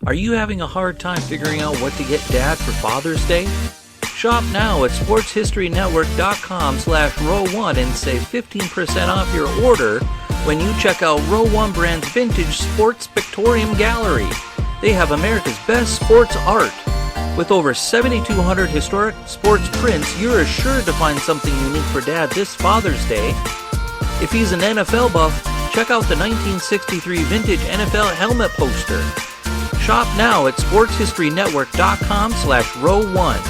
Are you having a hard time figuring out what to get Dad for Father's Day? Shop now at sportshistorynetwork.com/row1 and save 15% off your order when you check out Row 1 Brand's Vintage Sports Pictorium Gallery. They have America's best sports art. With over 7,200 historic sports prints, you're assured to find something unique for Dad this Father's Day. If he's an NFL buff, check out the 1963 vintage NFL helmet poster. Shop now at sportshistorynetwork.com/row1.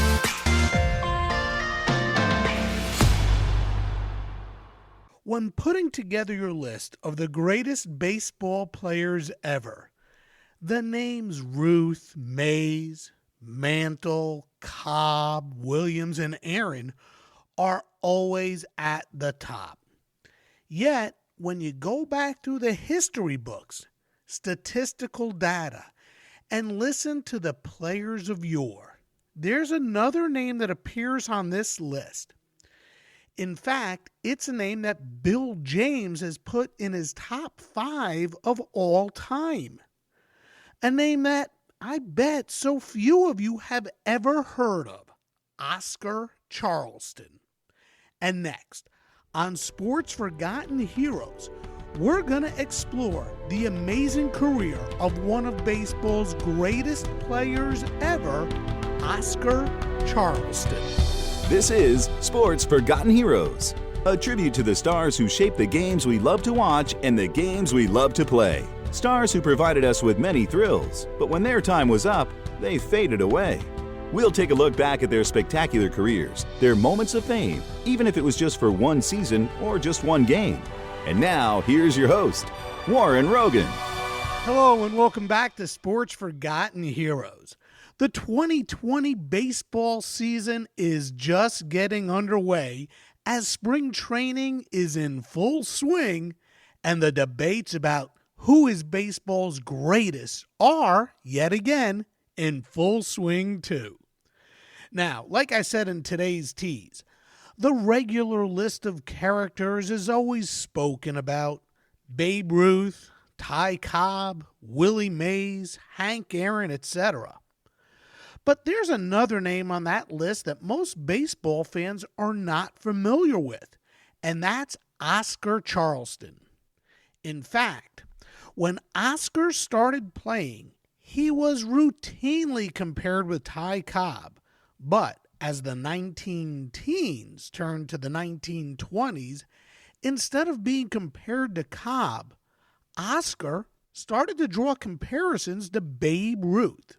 When putting together your list of the greatest baseball players ever, the names Ruth, Mays, Mantle, Cobb, Williams, and Aaron are always at the top. Yet, when you go back through the history books, statistical data, and listen to the players of yore, there's another name that appears on this list. In fact, it's a name that Bill James has put in his top 5 of all time. A name that I bet so few of you have ever heard of, Oscar Charleston. And next, on Sports Forgotten Heroes, we're going to explore the amazing career of one of baseball's greatest players ever, Oscar Charleston. This is Sports Forgotten Heroes, a tribute to the stars who shaped the games we love to watch and the games we love to play. Stars who provided us with many thrills, but when their time was up, they faded away. We'll take a look back at their spectacular careers, their moments of fame, even if it was just for one season or just one game. And now, here's your host, Warren Rogan. Hello and welcome back to Sports Forgotten Heroes. The 2020 baseball season is just getting underway as spring training is in full swing and the debates about who is baseball's greatest are, yet again, in full swing too. Now, like I said in today's tease, the regular list of characters is always spoken about: Babe Ruth, Ty Cobb, Willie Mays, Hank Aaron, etc. But there's another name on that list that most baseball fans are not familiar with, and that's Oscar Charleston. In fact, when Oscar started playing, he was routinely compared with Ty Cobb, but as the 19-teens turned to the 1920s, instead of being compared to Cobb, Oscar started to draw comparisons to Babe Ruth.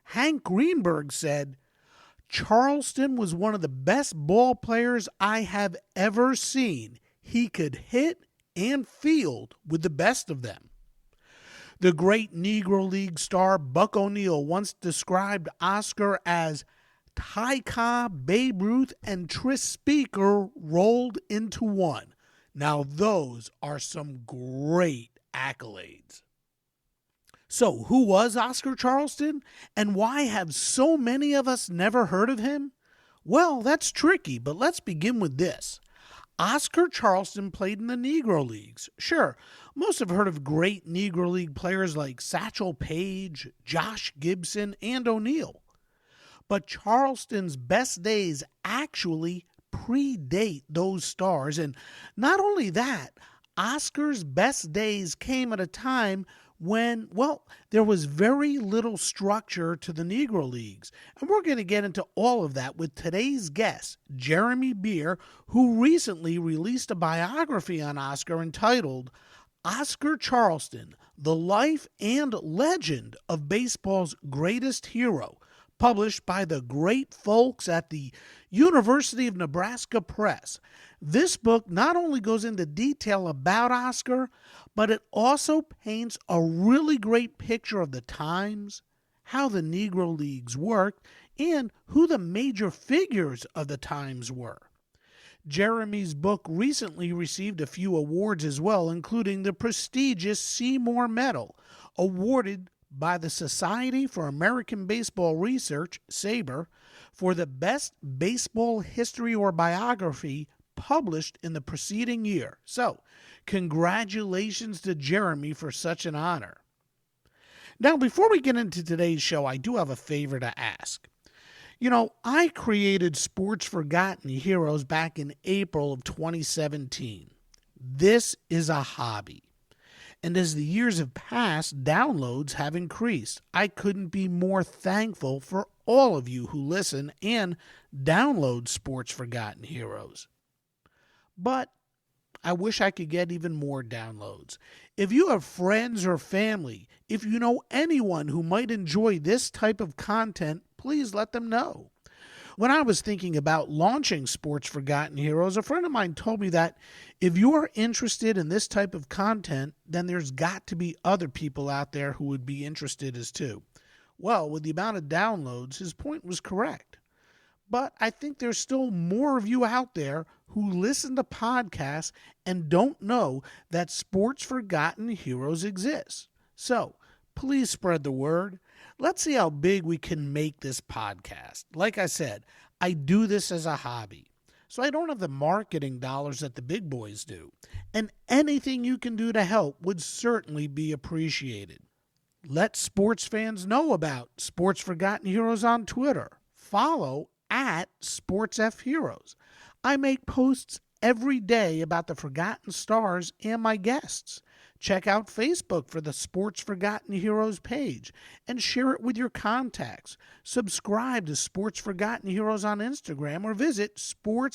Hank Greenberg said, "Charleston was one of the best ball players I have ever seen. He could hit and field with the best of them." The great Negro League star Buck O'Neill once described Oscar as Ty Cobb, Babe Ruth, and Tris Speaker rolled into one. Now those are some great accolades. So who was Oscar Charleston, and why have so many of us never heard of him? Well, that's tricky, but let's begin with this. Oscar Charleston played in the Negro Leagues. Sure, most have heard of great Negro League players like Satchel Paige, Josh Gibson, and O'Neill. But Charleston's best days actually predate those stars. And not only that, Oscar's best days came at a time when, there was very little structure to the Negro Leagues. And we're going to get into all of that with today's guest, Jeremy Beer, who recently released a biography on Oscar entitled Oscar Charleston, The Life and Legend of Baseball's Greatest Hero, published by the great folks at the University of Nebraska Press. This book not only goes into detail about Oscar, but it also paints a really great picture of the times, how the Negro Leagues worked, and who the major figures of the times were. Jeremy's book recently received a few awards as well, including the prestigious Seymour Medal, awarded by the Society for American Baseball Research, SABR, for the best baseball history or biography published in the preceding year. So, congratulations to Jeremy for such an honor. Now, before we get into today's show, I do have a favor to ask. You know, I created Sports Forgotten Heroes back in April of 2017. This is a hobby. And as the years have passed, downloads have increased. I couldn't be more thankful for all of you who listen and download Sports Forgotten Heroes. But I wish I could get even more downloads. If you have friends or family, if you know anyone who might enjoy this type of content, please let them know. When I was thinking about launching Sports Forgotten Heroes, a friend of mine told me that if you're interested in this type of content, then there's got to be other people out there who would be interested as too. Well, with the amount of downloads, his point was correct. But I think there's still more of you out there who listen to podcasts and don't know that Sports Forgotten Heroes exists. So please spread the word. Let's see how big we can make this podcast. Like I said, I do this as a hobby. So I don't have the marketing dollars that the big boys do. And anything you can do to help would certainly be appreciated. Let sports fans know about Sports Forgotten Heroes on Twitter. Follow at SportsFHeroes. I make posts every day about the forgotten stars and my guests. Check out Facebook for the Sports Forgotten Heroes page and share it with your contacts. Subscribe to Sports Forgotten Heroes on Instagram or visit sportsfh.com.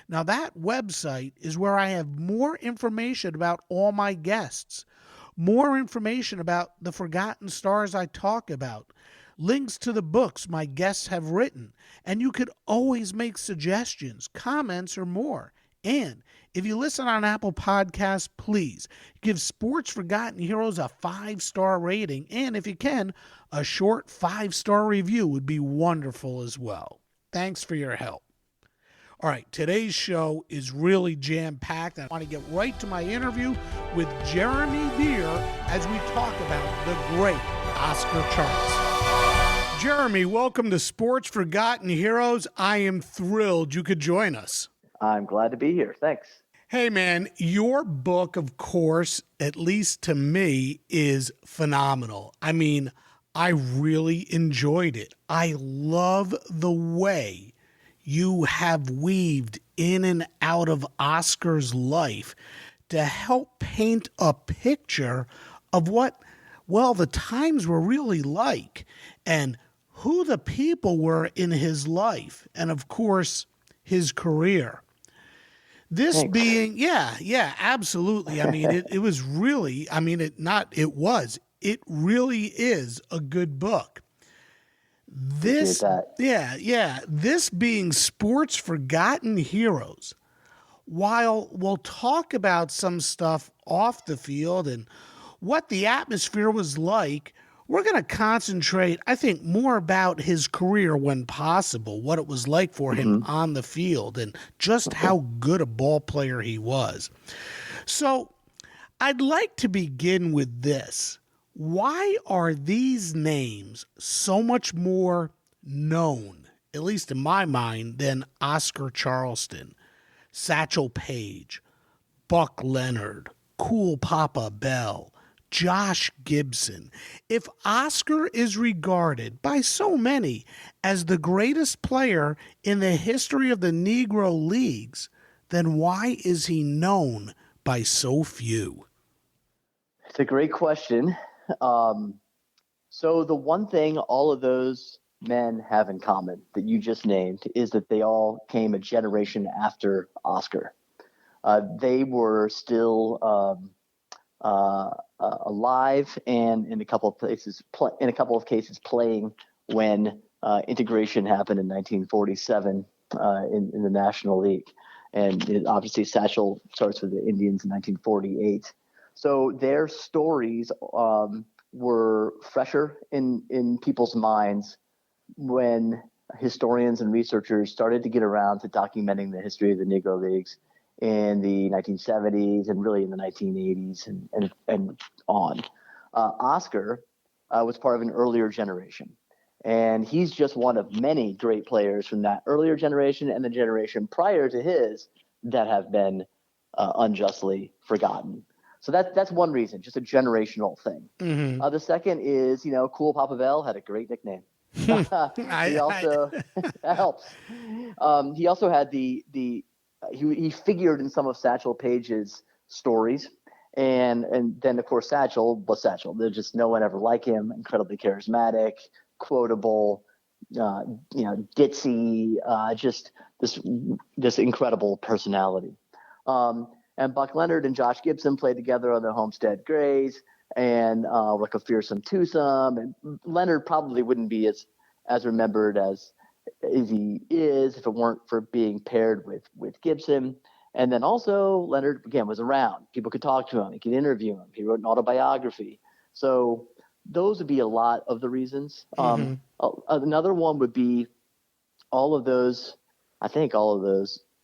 Now that website is where I have more information about all my guests, more information about the forgotten stars I talk about, links to the books my guests have written, and you could always make suggestions, comments, or more. And if you listen on Apple Podcasts, please give Sports Forgotten Heroes a 5-star rating. And if you can, a short 5-star review would be wonderful as well. Thanks for your help. All right, today's show is really jam-packed. I want to get right to my interview with Jeremy Beer as we talk about the great Oscar Charleston. Jeremy, welcome to Sports Forgotten Heroes. I am thrilled you could join us. I'm glad to be here. Thanks. Hey, man, your book, of course, at least to me, is phenomenal. I mean, I really enjoyed it. I love the way you have weaved in and out of Oscar's life to help paint a picture of what, well, the times were really like and who the people were in his life and, of course, his career. This Thanks. being, yeah, absolutely. I mean, it was really, I mean, it really is a good book. This, this being Sports Forgotten Heroes, while we'll talk about some stuff off the field and what the atmosphere was like, we're going to concentrate, I think, more about his career when possible, what it was like for him on the field, and just how good a ball player he was. So I'd like to begin with this. Why are these names so much more known, at least in my mind, than Oscar Charleston, Satchel Paige, Buck Leonard, Cool Papa Bell, Josh Gibson? If Oscar is regarded by so many as the greatest player in the history of the Negro Leagues, then why is he known by so few? It's a great question. So the one thing all of those men have in common that you just named is that they all came a generation after Oscar. They were still alive and in a couple of cases playing when integration happened in 1947 in the National League. And obviously Satchel starts with the Indians in 1948. So their stories were fresher in people's minds when historians and researchers started to get around to documenting the history of the Negro Leagues in the 1970s and really in the 1980s and on. Oscar was part of an earlier generation, and he's just one of many great players from that earlier generation and the generation prior to his that have been unjustly forgotten. So that's one reason, just a generational thing. Mm-hmm. The second is, Cool Papa Bell had a great nickname. He also that helps. He also had he figured in some of Satchel Paige's stories, and then of course Satchel was Satchel. There's just no one ever like him. Incredibly charismatic, quotable, ditzy, just this incredible personality. And Buck Leonard and Josh Gibson played together on the Homestead Grays, and like a fearsome twosome. And Leonard probably wouldn't be as remembered as he is if it weren't for being paired with Gibson. And then also Leonard, again, was around. People could talk to him. He could interview him. He wrote an autobiography. So those would be a lot of the reasons. Another one would be all of those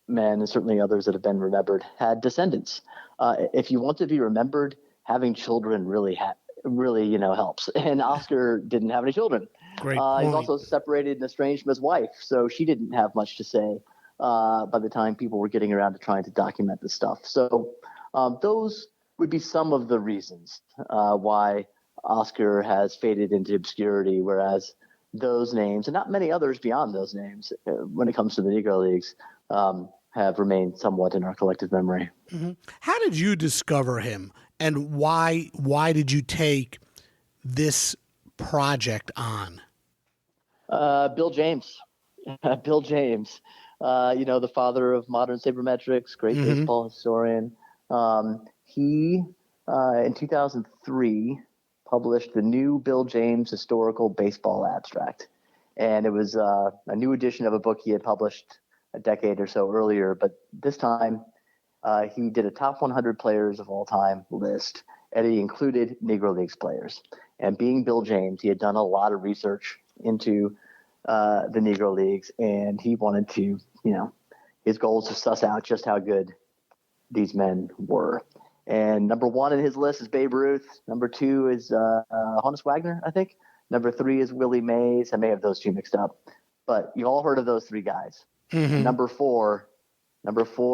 men, and certainly others that have been remembered, had descendants. If you want to be remembered, having children really helps. And Oscar didn't have any children. Great He's point. also separated and estranged from his wife, so she didn't have much to say by the time people were getting around to trying to document this stuff. So those would be some of the reasons why Oscar has faded into obscurity, whereas those names, and not many others beyond those names, when it comes to the Negro Leagues, have remained somewhat in our collective memory. Mm-hmm. How did you discover him, and why did you take this project on? Bill James. Bill James, the father of modern sabermetrics, great baseball historian. He, in 2003, published the new Bill James Historical Baseball Abstract. And it was a new edition of a book he had published a decade or so earlier. But this time, he did a top 100 players of all time list, and he included Negro Leagues players. And being Bill James, he had done a lot of research into the Negro Leagues, and he wanted to, his goal was to suss out just how good these men were. And number one in his list is Babe Ruth. Number two is Honus Wagner, I think. Number three is Willie Mays. I may have those two mixed up, but you all heard of those three guys. Mm-hmm. Number four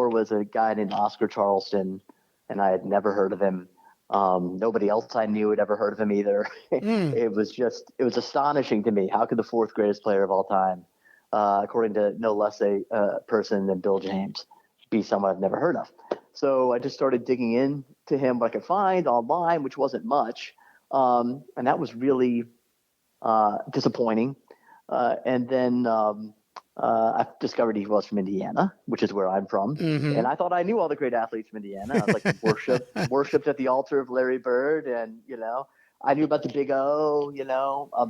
was a guy named Oscar Charleston, and I had never heard of him. Nobody else I knew had ever heard of him either. It was astonishing to me. How could the fourth greatest player of all time, according to no less a person than Bill James, be someone I've never heard of? So I just started digging into him what I could find online, which wasn't much. And that was really disappointing. And then I discovered he was from Indiana, which is where I'm from. Mm-hmm. And I thought I knew all the great athletes from Indiana. I was like worshipped at the altar of Larry Bird. And, I knew about the Big O,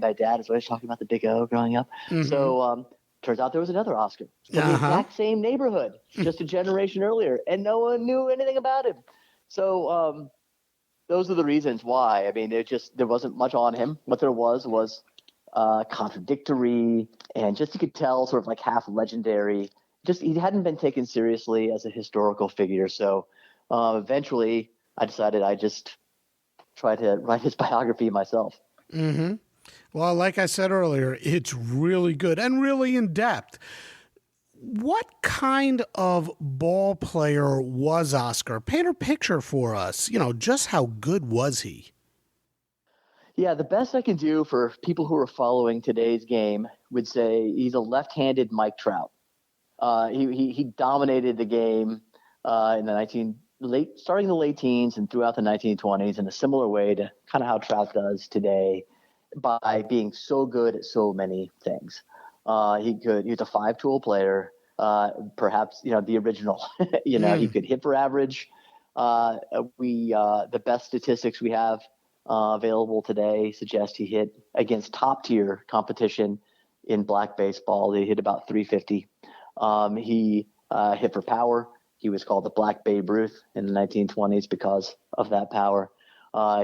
my dad is always talking about the Big O growing up. Mm-hmm. So turns out there was another Oscar from the exact same neighborhood, just a generation earlier, and no one knew anything about him. So those are the reasons why. I mean, there wasn't much on him. What there was contradictory, and just you could tell sort of like half legendary. Just he hadn't been taken seriously as a historical figure. So eventually I decided I just try to write his biography myself. Mm-hmm. Well, like I said earlier, it's really good and really in depth. What kind of ball player was Oscar? Paint a picture for us. Just how good was he? Yeah, the best I can do for people who are following today's game would say he's a left-handed Mike Trout. He dominated the game in the starting in the late teens and throughout the 1920s in a similar way to kind of how Trout does today, by being so good at so many things. He was a five-tool player, perhaps the original. He could hit for average. The best statistics we have available today suggest he hit against top-tier competition in black baseball. He hit about 350. He hit for power. He was called the Black Babe Ruth in the 1920s because of that power.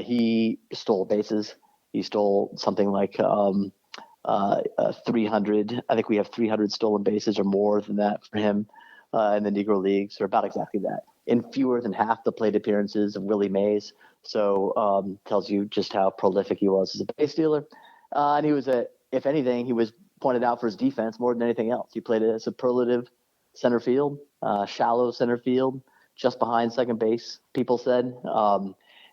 He stole bases. He stole something like 300. I think we have 300 stolen bases or more than that for him in the Negro Leagues, or about exactly that, in fewer than half the plate appearances of Willie Mays. So tells you just how prolific he was as a base stealer. And he was if anything, he was pointed out for his defense more than anything else. He played a superlative center field, shallow center field, just behind second base, people said,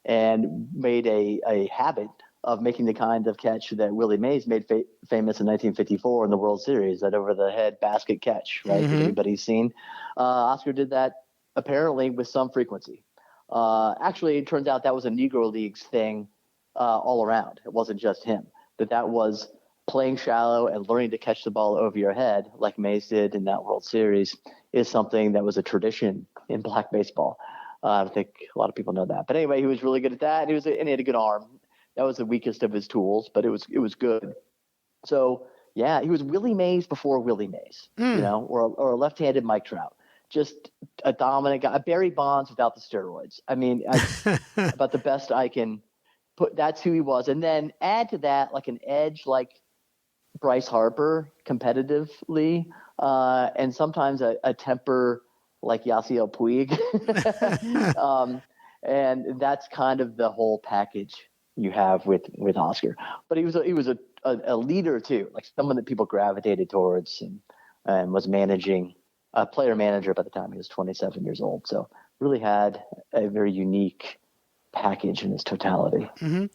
and made a habit of making the kind of catch that Willie Mays made famous in 1954 in the World Series, that over-the-head basket catch, right, that everybody's seen. Oscar did that apparently with some frequency. Actually, it turns out that was a Negro Leagues thing all around. It wasn't just him. That was playing shallow and learning to catch the ball over your head, like Mays did in that World Series, is something that was a tradition in black baseball. I think a lot of people know that. But anyway, he was really good at that. And he had a good arm. That was the weakest of his tools, but it was good. So, yeah, he was Willie Mays before Willie Mays, or a left-handed Mike Trout. Just a dominant guy. Barry Bonds without the steroids. I mean, about the best I can put. That's who he was. And then add to that like an edge like Bryce Harper competitively, and sometimes a temper like Yasiel Puig. And that's kind of the whole package you have with Oscar. But he was a leader too, like someone that people gravitated towards, and was managing a player manager by the time he was 27 years old. So really had a very unique package in its totality. Mm-hmm.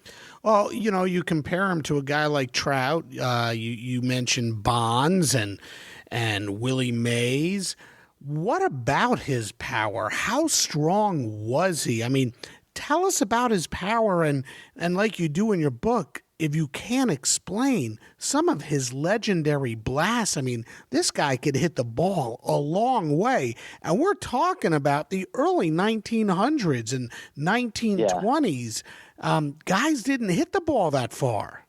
Well, you compare him to a guy like Trout. You mentioned Bonds and Willie Mays. What about his power? How strong was he? I mean, tell us about his power, and like you do in your book, if you can explain some of his legendary blasts. I mean, this guy could hit the ball a long way, and we're talking about the early 1900s and 1920s. Yeah. Guys didn't hit the ball that far.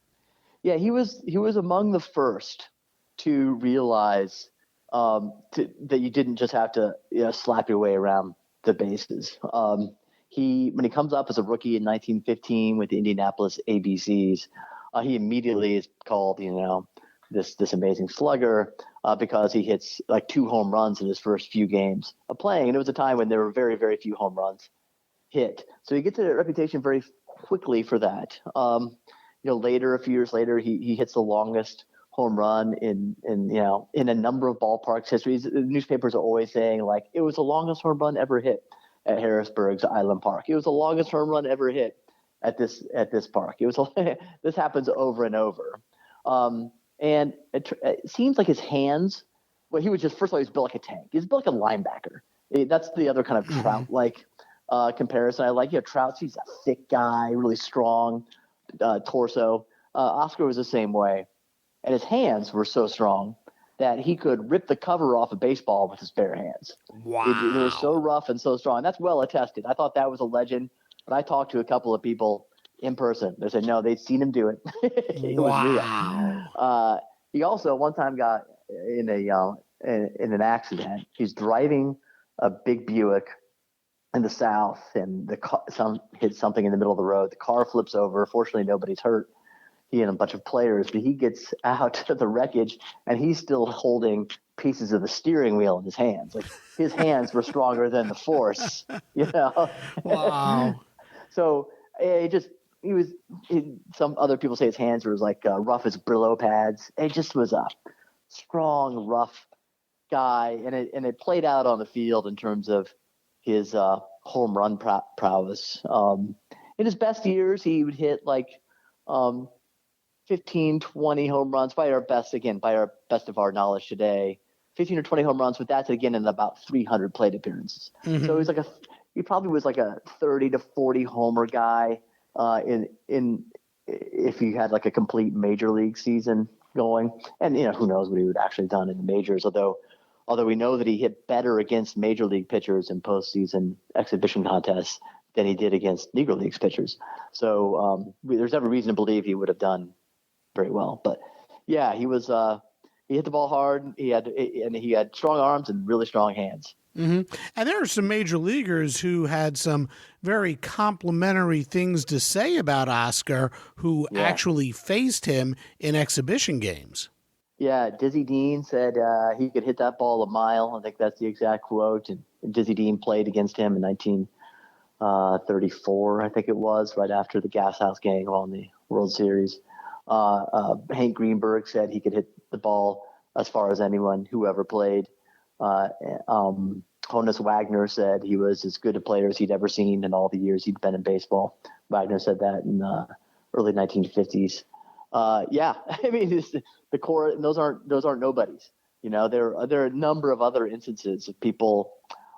Yeah, he was among the first to realize that you didn't just have to slap your way around the bases. When he comes up as a rookie in 1915 with the Indianapolis ABCs, he immediately is called, this amazing slugger because he hits like 2 home runs in his first few games of playing. And it was a time when there were very, very few home runs hit. So he gets a reputation very quickly for that. Later, a few years later, he hits the longest home run in a number of ballparks history. The newspapers are always saying like it was the longest home run ever hit at Harrisburg's Island Park. It was the longest home run ever hit at this park. It was this happens over and over, and it seems like his hands. Well, he was just, first of all, he was built like a tank. He's built like a linebacker. That's the other kind of Trout like comparison I like. Trout, he's a thick guy, really strong torso. Oscar was the same way, and his hands were so strong that he could rip the cover off a baseball with his bare hands. Wow. They were so rough and so strong. That's well attested. I thought that was a legend, but I talked to a couple of people in person. They said, no, they'd seen him do it. It was real. He also one time got in an accident. He's driving a big Buick in the South, and hit something in the middle of the road. The car flips over. Fortunately, nobody's hurt. He and a bunch of players, but he gets out of the wreckage and he's still holding pieces of the steering wheel in his hands. Like his hands were stronger than the force, Wow. So some other people say his hands were like rough as Brillo pads. It just was a strong, rough guy. And it played out on the field in terms of his home run prowess. In his best years, he would hit like 15, 20 home runs by our best of our knowledge today, 15 or 20 home runs, but that's again in about 300 plate appearances. Mm-hmm. So he probably was like a 30 to 40 homer guy in if you had like a complete major league season going. And who knows what he would actually done in the majors, although we know that he hit better against major league pitchers in postseason exhibition contests than he did against Negro Leagues pitchers. So there's every reason to believe he would have done very well. But yeah, he hit the ball hard. He had strong arms and really strong hands. Mm-hmm. And there are some major leaguers who had some very complimentary things to say about Oscar, who actually faced him in exhibition games. Yeah, Dizzy Dean said he could hit that ball a mile. I think that's the exact quote. And Dizzy Dean played against him in 1934, I think it was, right after the Gas House Gang won the World Series. Hank Greenberg said he could hit the ball as far as anyone who ever played. Honus Wagner said he was as good a player as he'd ever seen in all the years he'd been in baseball. Wagner said that in the early 1950s. Yeah, I mean, it's the core. Those aren't nobodies. There are a number of other instances of people,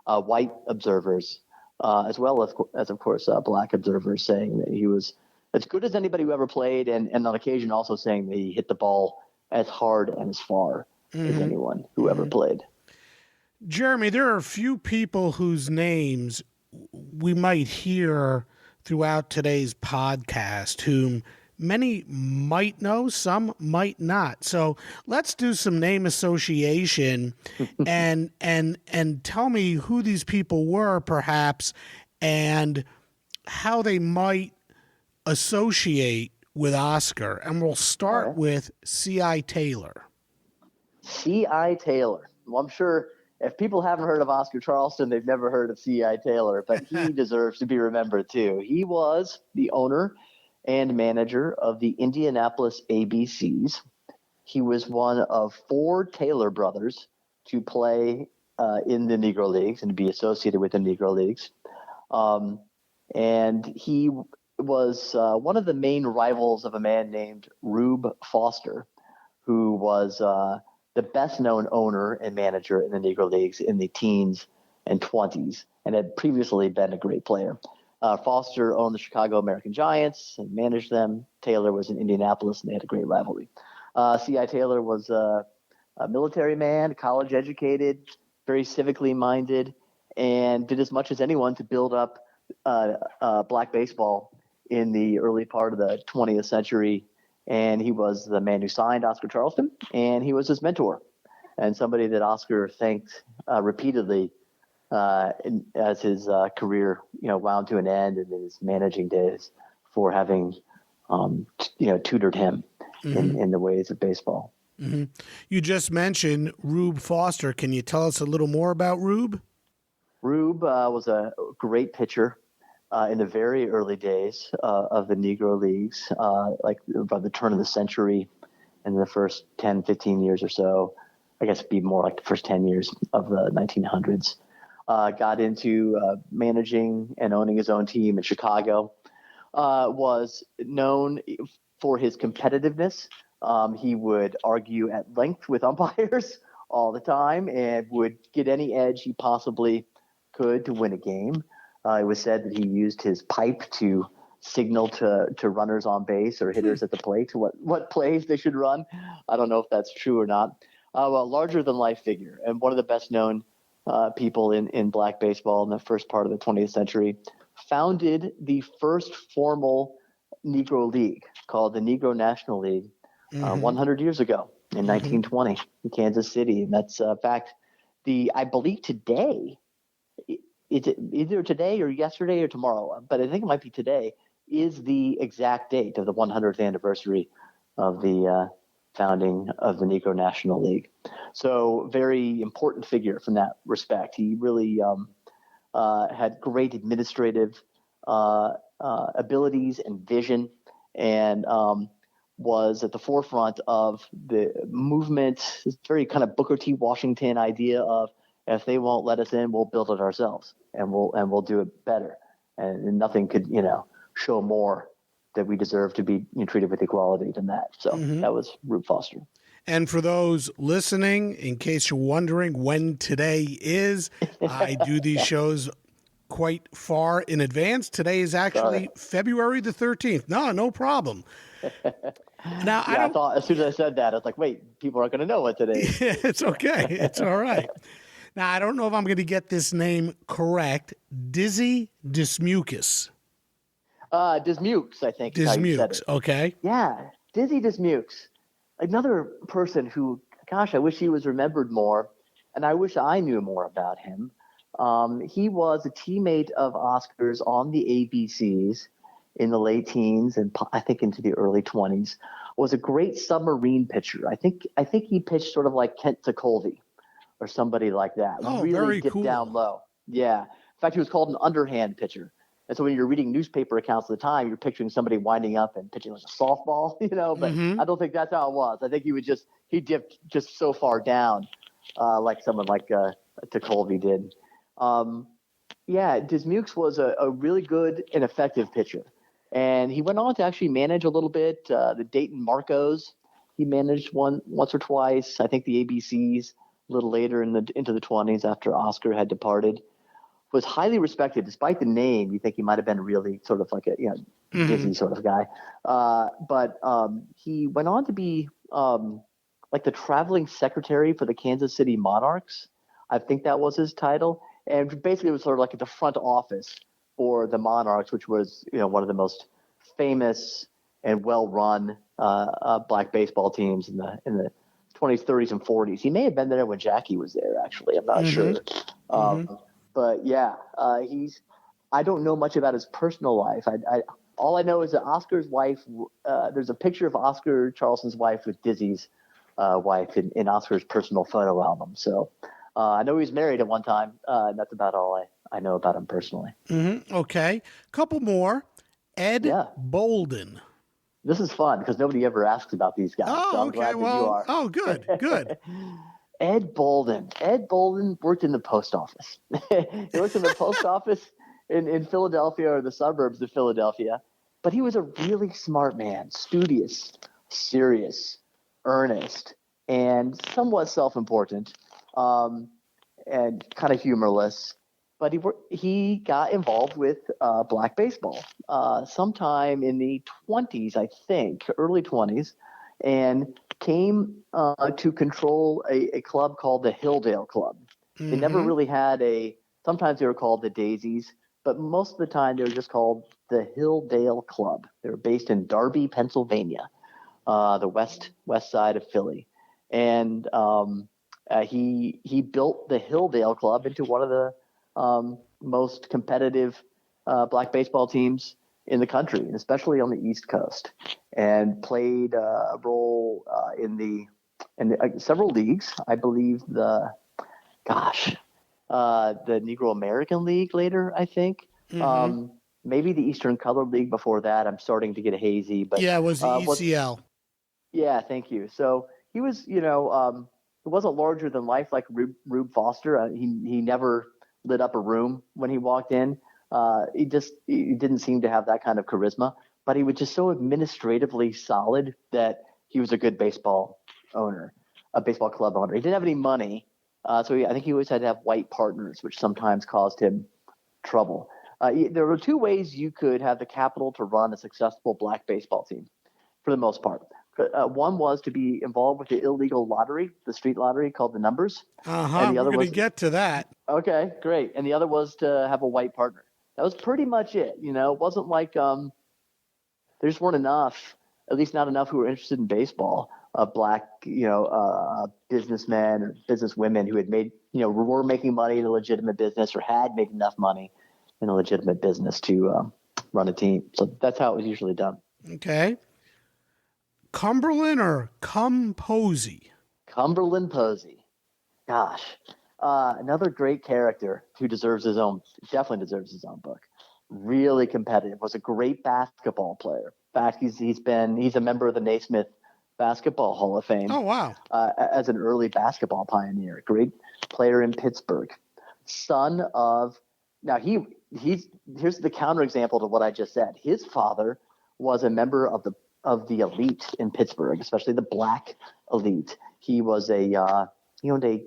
white observers, as well as of course black observers, saying that he was as good as anybody who ever played, and on occasion also saying that he hit the ball as hard and as far as anyone who ever played. Jeremy, there are a few people whose names we might hear throughout today's podcast whom many might know, some might not. So let's do some name association and tell me who these people were, perhaps, and how they might associate with Oscar. And we'll start with C.I. Taylor. C.I. Taylor. Well, I'm sure if people haven't heard of Oscar Charleston, they've never heard of C.I. Taylor, but he deserves to be remembered too. He was the owner and manager of the Indianapolis ABCs. He was one of 4 Taylor brothers to play in the Negro Leagues and to be associated with the Negro Leagues. And he was one of the main rivals of a man named Rube Foster, who was the best-known owner and manager in the Negro Leagues in the teens and 20s and had previously been a great player. Foster owned the Chicago American Giants and managed them. Taylor was in Indianapolis, and they had a great rivalry. C.I. Taylor was a military man, college-educated, very civically minded, and did as much as anyone to build up black baseball in the early part of the 20th century. And he was the man who signed Oscar Charleston, and he was his mentor and somebody that Oscar thanked repeatedly as his career, wound to an end in his managing days for having, tutored him in the ways of baseball. Mm-hmm. You just mentioned Rube Foster. Can you tell us a little more about Rube? Rube was a great pitcher in the very early days of the Negro Leagues, like by the turn of the century, in the first 10, 15 years or so. I guess it'd be more like the first 10 years of the 1900s. Got into managing and owning his own team in Chicago. Was known for his competitiveness. He would argue at length with umpires all the time and would get any edge he possibly could to win a game. It was said that he used his pipe to signal to runners on base or hitters at the plate to what plays they should run. I don't know if that's true or not. Well, larger-than-life figure and one of the best-known people in black baseball in the first part of the 20th century, founded the first formal Negro League called the Negro National League 100 years ago in 1920 in Kansas City. And that's, in fact, I believe today, it's either today or yesterday or tomorrow, but I think it might be today, is the exact date of the 100th anniversary of the founding of the Negro National League. So very important figure from that respect. He really had great administrative abilities and vision, and was at the forefront of the movement, this very kind of Booker T. Washington idea of, if they won't let us in, we'll build it ourselves, and we'll do it better. And nothing could, show more that we deserve to be treated with equality than that. So that was Rube Foster. And for those listening, in case you're wondering when today is, I do these shows quite far in advance. Today is actually February the 13th. No problem. Now, I thought as soon as I said that, I was like, wait, people aren't going to know what today is. It's okay. It's all right. Now, I don't know if I'm going to get this name correct. Dizzy Dismukes. Dismukes, I think. Dismukes, okay. Yeah, Dizzy Dismukes. Another person who, gosh, I wish he was remembered more, and I wish I knew more about him. He was a teammate of Oscar's on the ABCs in the late teens and I think into the early 20s. Was a great submarine pitcher. I think he pitched sort of like Kent Tekulve or somebody like that. Oh, really very dipped cool. down low. Yeah. In fact, he was called an underhand pitcher. And so when you're reading newspaper accounts at the time, you're picturing somebody winding up and pitching like a softball, but I don't think that's how it was. I think he dipped just so far down, like someone like Tekulve did. Dismukes was a really good and effective pitcher. And he went on to actually manage a little bit the Dayton Marcos. He managed once or twice. I think the ABCs a little later into the 20s after Oscar had departed. Was highly respected despite the name. You think he might have been really sort of like a busy sort of guy. But he went on to be like the traveling secretary for the Kansas City Monarchs. I think that was his title. And basically it was sort of like at the front office for the Monarchs, which was, one of the most famous and well-run black baseball teams in the 20s, 30s, and 40s. He may have been there when Jackie was there, actually. I'm not sure. But yeah, I don't know much about his personal life. All I know is that Oscar's wife, there's a picture of Oscar Charleston's wife with Dizzy's wife in Oscar's personal photo album. So I know he was married at one time. That's about all I know about him personally. Okay. Couple more. Ed Bolden. This is fun because nobody ever asks about these guys. Oh, so I'm okay. glad that you are. Oh, good. Ed Bolden. Ed Bolden worked in the post office. He worked in the post office in Philadelphia or the suburbs of Philadelphia. But he was a really smart man, studious, serious, earnest, and somewhat self-important, and kind of humorless. But he got involved with black baseball sometime in the 20s, I think, early 20s, and came to control a club called the Hilldale Club. They never really had sometimes they were called the Daisies, but most of the time they were just called the Hilldale Club. They were based in Darby, Pennsylvania, the west side of Philly. And he built the Hilldale Club into one of the most competitive black baseball teams in the country, and especially on the East Coast, and played a role in several leagues. I believe the Negro American League later, I think. Maybe the Eastern Colored League before that. I'm starting to get hazy, but yeah, it was the ECL. Yeah, thank you. So he was, it wasn't larger than life like Rube Foster. He never lit up a room when he walked in. He didn't seem to have that kind of charisma, but he was just so administratively solid that he was a good baseball owner, a baseball club owner. He didn't have any money, so I think he always had to have white partners, which sometimes caused him trouble. There were two ways you could have the capital to run a successful black baseball team, for the most part. One was to be involved with the illegal lottery, the street lottery called the Numbers. And the other was to get to that. Okay, great. And the other was to have a white partner. That was pretty much it. It wasn't like there just weren't enough, at least not enough who were interested in baseball, black, businessmen or businesswomen who had made, were making money in a legitimate business or had made enough money in a legitimate business to run a team. So that's how it was usually done. Okay. Cumberland or Posey? Cumberland Posey. Gosh. Another great character who definitely deserves his own book. Really competitive. Was a great basketball player. In fact, he's a member of the Naismith Basketball Hall of Fame. Oh wow! As an early basketball pioneer, great player in Pittsburgh. Son of here's the counterexample to what I just said. His father was a member of the elite in Pittsburgh, especially the black elite. He was he owned a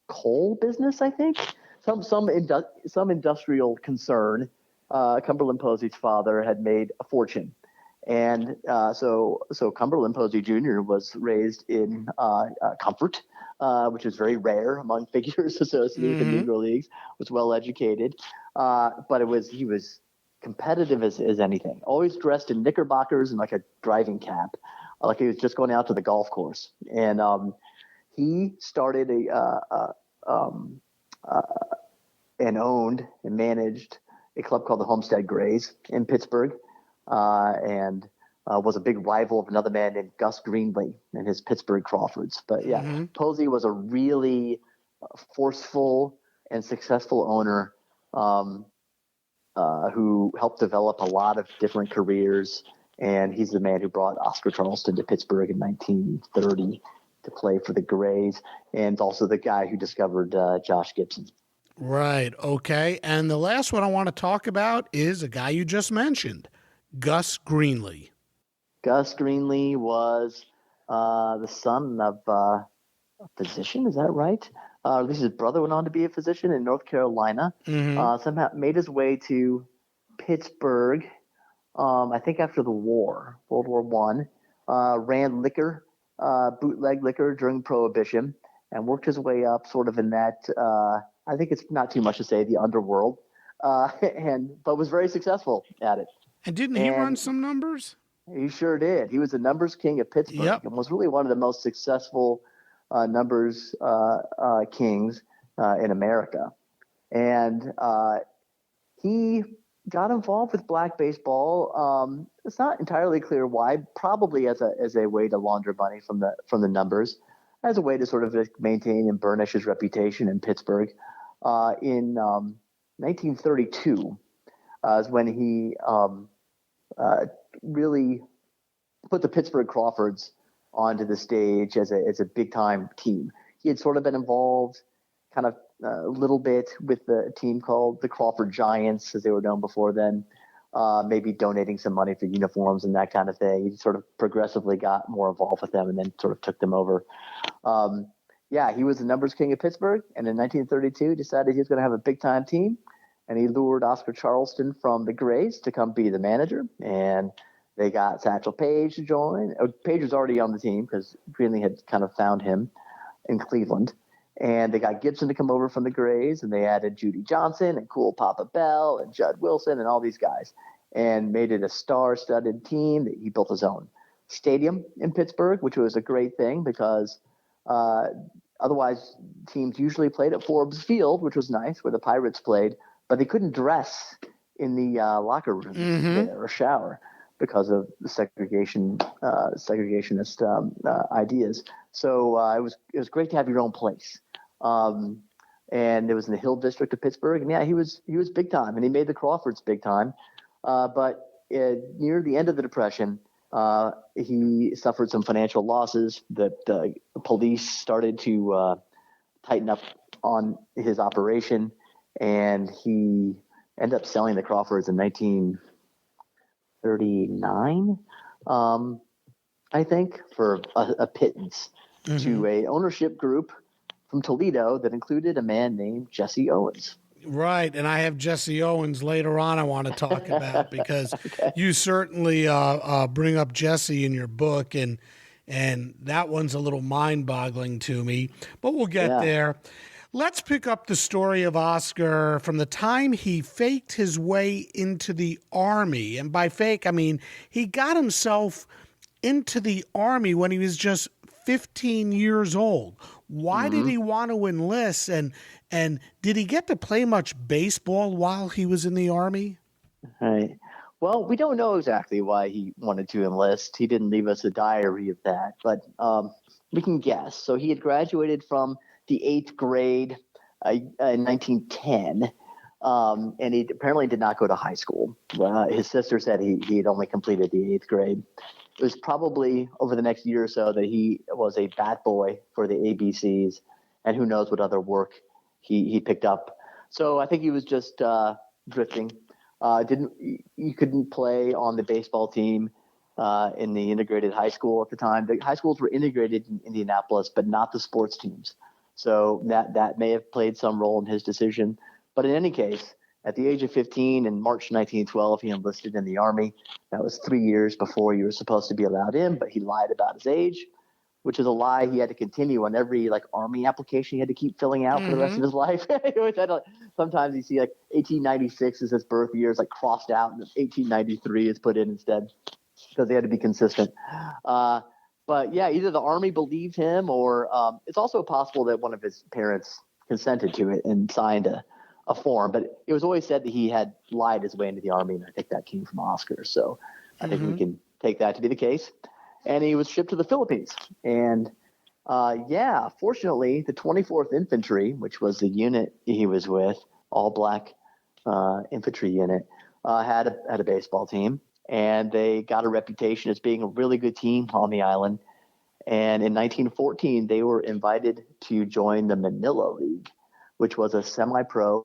coal business, I think, some industrial concern. Cumberland Posey's father had made a fortune, and so Cumberland Posey Jr. was raised in comfort, which is very rare among figures associated with the Negro Leagues. Was well educated, but he was competitive as anything. Always dressed in knickerbockers and like a driving cap, like he was just going out to the golf course. And he started and owned and managed a club called the Homestead Grays in Pittsburgh, and was a big rival of another man named Gus Greenlee and his Pittsburgh Crawfords. But yeah, Posey was a really forceful and successful owner who helped develop a lot of different careers. And he's the man who brought Oscar Charleston to Pittsburgh in 1930 to play for the Grays, and also the guy who discovered Josh Gibson. Right. Okay. And the last one I want to talk about is a guy you just mentioned, Gus Greenlee. Gus Greenlee was the son of a physician. Is that right? At least his brother went on to be a physician in North Carolina. Somehow made his way to Pittsburgh. I think after the war, World War One. Ran liquor, bootleg liquor during Prohibition, and worked his way up sort of in that. I think it's not too much to say the underworld, but was very successful at it. And didn't he run some numbers? He sure did. He was the numbers king of Pittsburgh and was really one of the most successful numbers kings in America. And he got involved with black baseball. It's not entirely clear why. Probably as a way to launder money from the numbers, as a way to sort of maintain and burnish his reputation in Pittsburgh. In 1932 is when he really put the Pittsburgh Crawfords onto the stage as a big time team. He had sort of been involved kind of a little bit with the team called the Crawford Giants, as they were known before then, maybe donating some money for uniforms and that kind of thing. He sort of progressively got more involved with them and then sort of took them over. He was the numbers king of Pittsburgh, and in 1932 decided he was going to have a big time team, and he lured Oscar Charleston from the Grays to come be the manager, and they got Satchel Paige to join. Paige was already on the team because Greenlee had kind of found him in Cleveland. And they got Gibson to come over from the Grays, and they added Judy Johnson and Cool Papa Bell and Judd Wilson and all these guys, and made it a star-studded team that he built his own stadium in Pittsburgh, which was a great thing because otherwise teams usually played at Forbes Field, which was nice, where the Pirates played, but they couldn't dress in the locker room there or shower because of the segregationist ideas. So it was great to have your own place. And it was in the Hill District of Pittsburgh. And he was big time, and he made the Crawfords big time. But near the end of the Depression, he suffered some financial losses. The police started to tighten up on his operation, and he ended up selling the Crawfords in 1939, I think, for a pittance to a ownership group from Toledo that included a man named Jesse Owens. Right, and I have Jesse Owens later on I want to talk about because you certainly bring up Jesse in your book, and that one's a little mind-boggling to me, but we'll get there. Let's pick up the story of Oscar from the time he faked his way into the Army, and by fake I mean he got himself into the Army when he was just 15 years old. Why did he want to enlist, and did he get to play much baseball while he was in the Army? Right. Well, we don't know exactly why he wanted to enlist. He didn't leave us a diary of that, but we can guess. So he had graduated from the 8th grade in 1910, and he apparently did not go to high school. His sister said he had only completed the 8th grade. It was probably over the next year or so that he was a bat boy for the ABCs, and who knows what other work he picked up. So I think he was just drifting. He couldn't play on the baseball team in the integrated high school at the time. The high schools were integrated in Indianapolis, but not the sports teams. So that may have played some role in his decision. But in any case, at the age of 15 in March 1912, he enlisted in the Army. That was 3 years before you were supposed to be allowed in, but he lied about his age, which is a lie he had to continue on every Army application he had to keep filling out for the rest of his life. Sometimes you see 1896 is his birth year is crossed out, and 1893 is put in instead because they had to be consistent. But yeah, either the Army believed him, or it's also possible that one of his parents consented to it and signed a form. But it was always said that he had lied his way into the Army, and I think that came from Oscar. So I think we can take that to be the case. And he was shipped to the Philippines. And fortunately, the 24th Infantry, which was the unit he was with, all black infantry unit, had a baseball team. And they got a reputation as being a really good team on the island. And in 1914, they were invited to join the Manila League, which was a semi-pro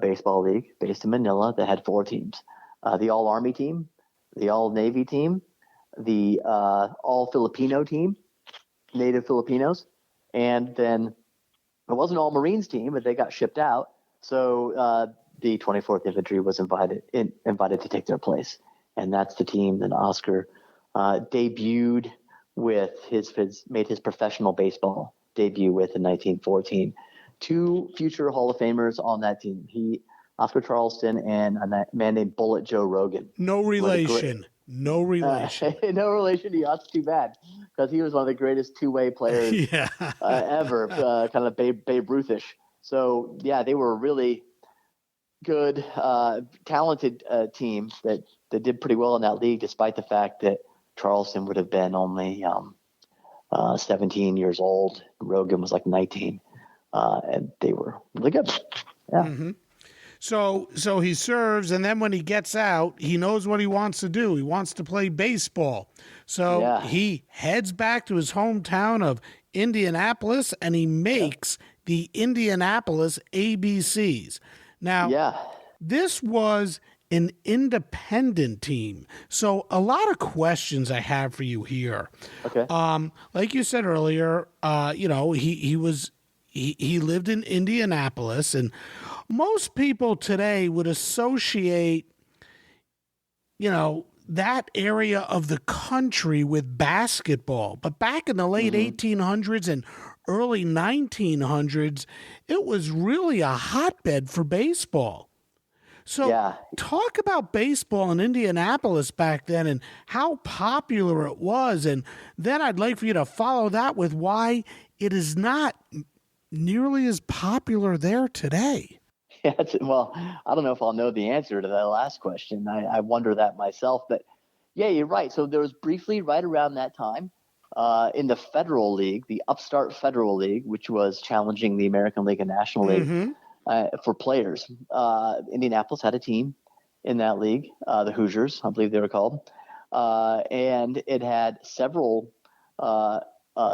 baseball league based in Manila that had 4 teams: the All-Army team, the All-Navy team, the All-Filipino team, Native Filipinos, and then it wasn't All Marines team, but they got shipped out. So the 24th Infantry was invited to take their place, and that's the team that Oscar debuted with made his professional baseball debut with in 1914. 2 future Hall of Famers on that team. Oscar Charleston and a man named Bullet Joe Rogan. No relation. No relation. No relation. That's too bad, because he was one of the greatest two-way players ever, kind of Babe Ruthish. So, yeah, they were a really good, talented team that did pretty well in that league, despite the fact that Charleston would have been only 17 years old. Rogan was like 19, and they were really good. Yeah. Mm-hmm. So he serves, and then when he gets out, he knows what he wants to do. He wants to play baseball. So he heads back to his hometown of Indianapolis, and he makes the Indianapolis ABCs. Now, this was an independent team. So a lot of questions I have for you here. Okay. Like you said earlier, he lived in Indianapolis, and most people today would associate, that area of the country with basketball. But back in the late 1800s and early 1900s, it was really a hotbed for baseball. So talk about baseball in Indianapolis back then and how popular it was. And then I'd like for you to follow that with why it is not nearly as popular there today. Well, I don't know if I'll know the answer to that last question. I wonder that myself. But, yeah, you're right. So there was briefly right around that time in the Federal League, the upstart Federal League, which was challenging the American League and National League for players. Indianapolis had a team in that league, the Hoosiers, I believe they were called. And it had several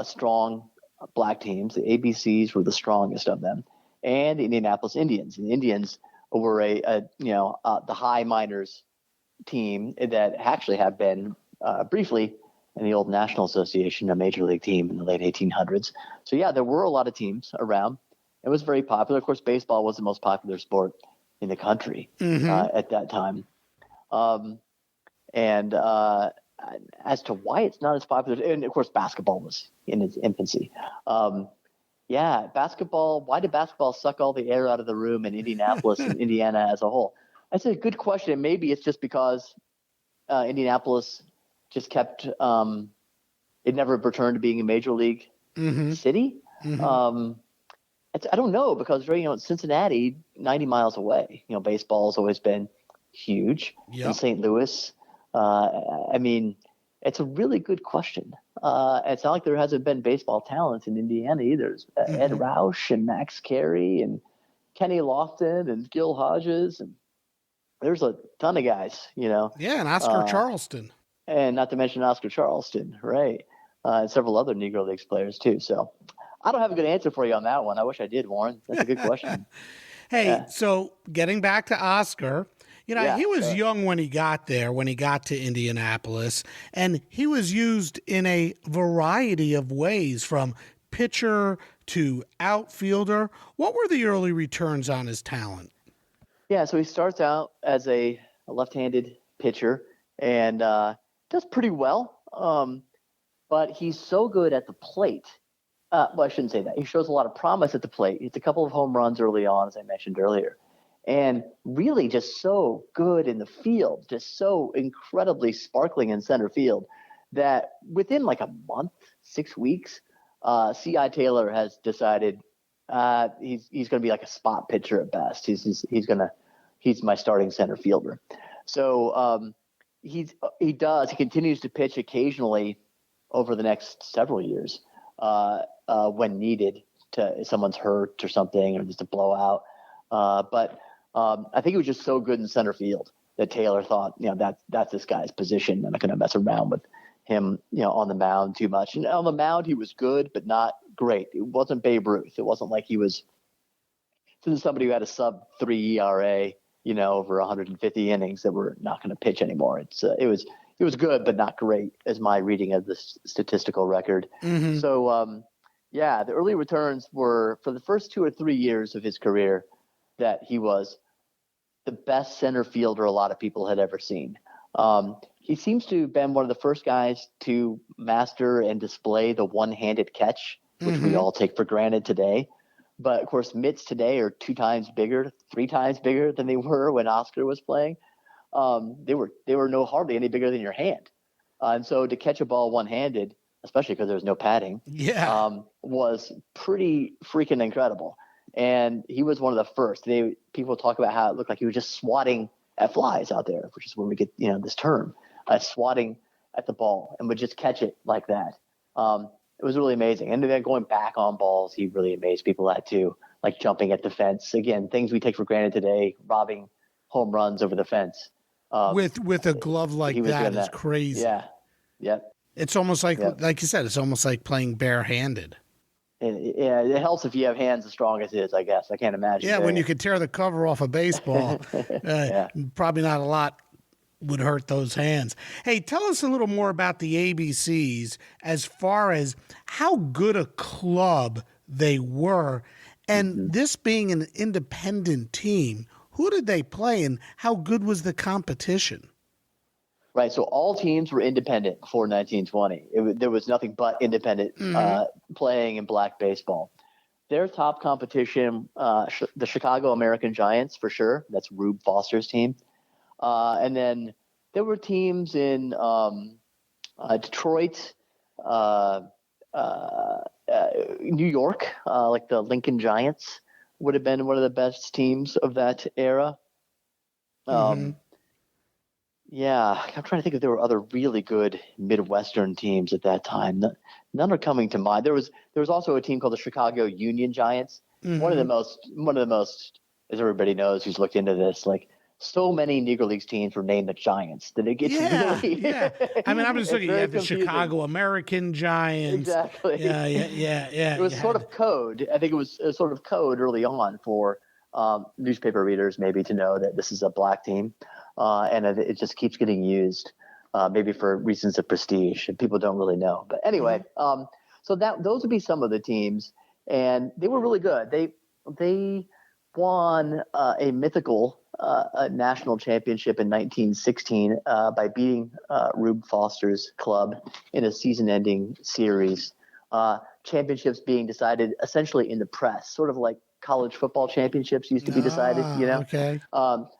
strong black teams. The ABCs were the strongest of them. And the Indianapolis Indians. And the Indians were the high minors team that actually had been briefly in the old National Association, a major league team in the late 1800s. So, yeah, there were a lot of teams around. It was very popular. Of course, baseball was the most popular sport in the country at that time. And as to why it's not as popular, and, of course, basketball was in its infancy. Basketball. Why did basketball suck all the air out of the room in Indianapolis and Indiana as a whole? That's a good question. And maybe it's just because Indianapolis just kept it never returned to being a major league city. I don't know, because Cincinnati, 90 miles away. Baseball has always been huge in St. Louis. It's a really good question. It's not like there hasn't been baseball talent in Indiana either. There's Ed Roush and Max Carey and Kenny Lofton and Gil Hodges, and there's a ton of guys, Yeah, and Oscar Charleston. And not to mention Oscar Charleston, right? And several other Negro Leagues players too. So I don't have a good answer for you on that one. I wish I did, Warren. That's a good question. So getting back to Oscar, he was young when he got there, when he got to Indianapolis, and he was used in a variety of ways, from pitcher to outfielder. What were the early returns on his talent? Yeah, so he starts out as a left-handed pitcher and does pretty well, but he's so good at the plate. Well, I shouldn't say that. He shows a lot of promise at the plate. Hits a couple of home runs early on, as I mentioned earlier. And really just so good in the field, just so incredibly sparkling in center field, that within like a month, 6 weeks, C.I. Taylor has decided he's going to be like a spot pitcher at best. He's my starting center fielder. So he continues to pitch occasionally over the next several years when needed, to someone's hurt or something, or just a blowout. But I think he was just so good in center field that Taylor thought, that's this guy's position. I'm not going to mess around with him, on the mound too much. And on the mound, he was good, but not great. It wasn't Babe Ruth. It wasn't like he was this is somebody who had a sub-3 ERA, over 150 innings that were not going to pitch anymore. It was good, but not great, as my reading of the statistical record. Mm-hmm. So, the early returns were for the first 2 or 3 years of his career that he was the best center fielder a lot of people had ever seen. He seems to have been one of the first guys to master and display the one-handed catch, which we all take for granted today. But, of course, mitts today are 2 times bigger, 3 times bigger than they were when Oscar was playing. They were hardly any bigger than your hand. And so to catch a ball one-handed, especially because there was no padding, was pretty freaking incredible. And he was one of the first. People talk about how it looked like he was just swatting at flies out there, which is when we get this term, swatting at the ball, and would just catch it like that. It was really amazing. And then going back on balls, he really amazed people at too, like jumping at the fence. Again, things we take for granted today, robbing home runs over the fence. With a glove like that is crazy. Yeah. Yeah. It's almost like you said, it's almost like playing barehanded. It helps if you have hands as strong as his, I guess. I can't imagine. Yeah, when you could tear the cover off a baseball, probably not a lot would hurt those hands. Hey, tell us a little more about the ABCs as far as how good a club they were. And this being an independent team, who did they play and how good was the competition? Right, so all teams were independent before 1920. There was nothing but independent playing in black baseball. Their top competition, the Chicago American Giants, for sure. That's Rube Foster's team. And then there were teams in Detroit, New York, like the Lincoln Giants would have been one of the best teams of that era. Yeah, I'm trying to think if there were other really good Midwestern teams at that time. None are coming to mind. There was also a team called the Chicago Union Giants. One of the most, as everybody knows who's looked into this, like so many Negro Leagues teams were named the Giants that it gets really. Yeah. I mean, I'm just looking at the Chicago American Giants. Exactly. Yeah. It was sort of code. I think it was a sort of code early on for newspaper readers maybe to know that this is a black team. And it just keeps getting used, maybe for reasons of prestige, and people don't really know. But anyway, so those would be some of the teams, and they were really good. They won a mythical national championship in 1916 by beating Rube Foster's club in a season-ending series. Championships being decided essentially in the press, sort of like college football championships used to be decided, Okay.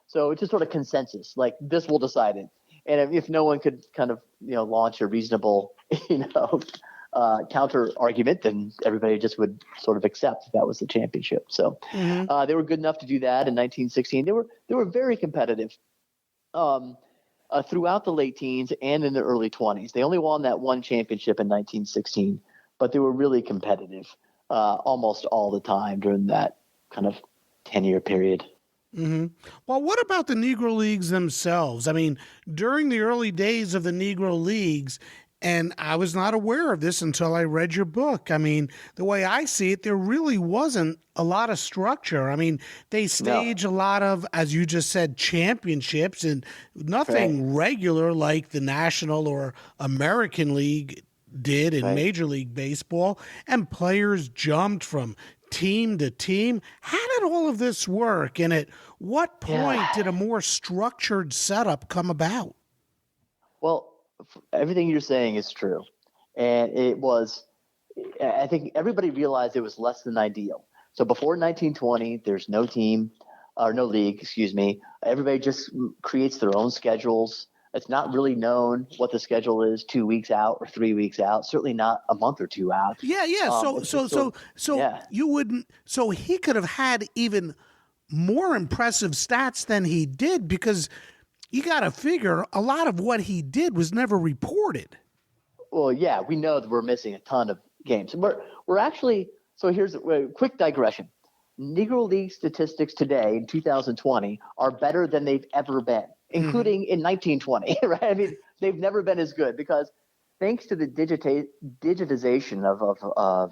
So it's just sort of consensus, like this will decide it. And if no one could kind of, launch a reasonable, counter argument, then everybody just would sort of accept that was the championship. So they were good enough to do that in 1916. They were very competitive throughout the late teens and in the early 20s. They only won that one championship in 1916, but they were really competitive almost all the time during that kind of 10-year period. Well, what about the Negro Leagues themselves? I mean, during the early days of the Negro Leagues, and I was not aware of this until I read your book. I mean, the way I see it, there really wasn't a lot of structure. I mean, they stage a lot of, as you just said, championships and nothing regular like the National or American League did in Major League Baseball, and players jumped from team to team. How did all of this work, and at what point did a more structured setup come about? Well, everything you're saying is true, and I think everybody realized it was less than ideal. So before 1920, there's no team or no league, excuse me. Everybody just creates their own schedules. It's not really known what the schedule is 2 weeks out or 3 weeks out. Certainly not a month or two out. Yeah. You wouldn't. So he could have had even more impressive stats than he did, because you got to figure a lot of what he did was never reported. Well, yeah, we know that we're missing a ton of games. We're actually. So here's a quick digression. Negro League statistics today in 2020 are better than they've ever been, including in 1920, right? I mean, they've never been as good because thanks to the digitization of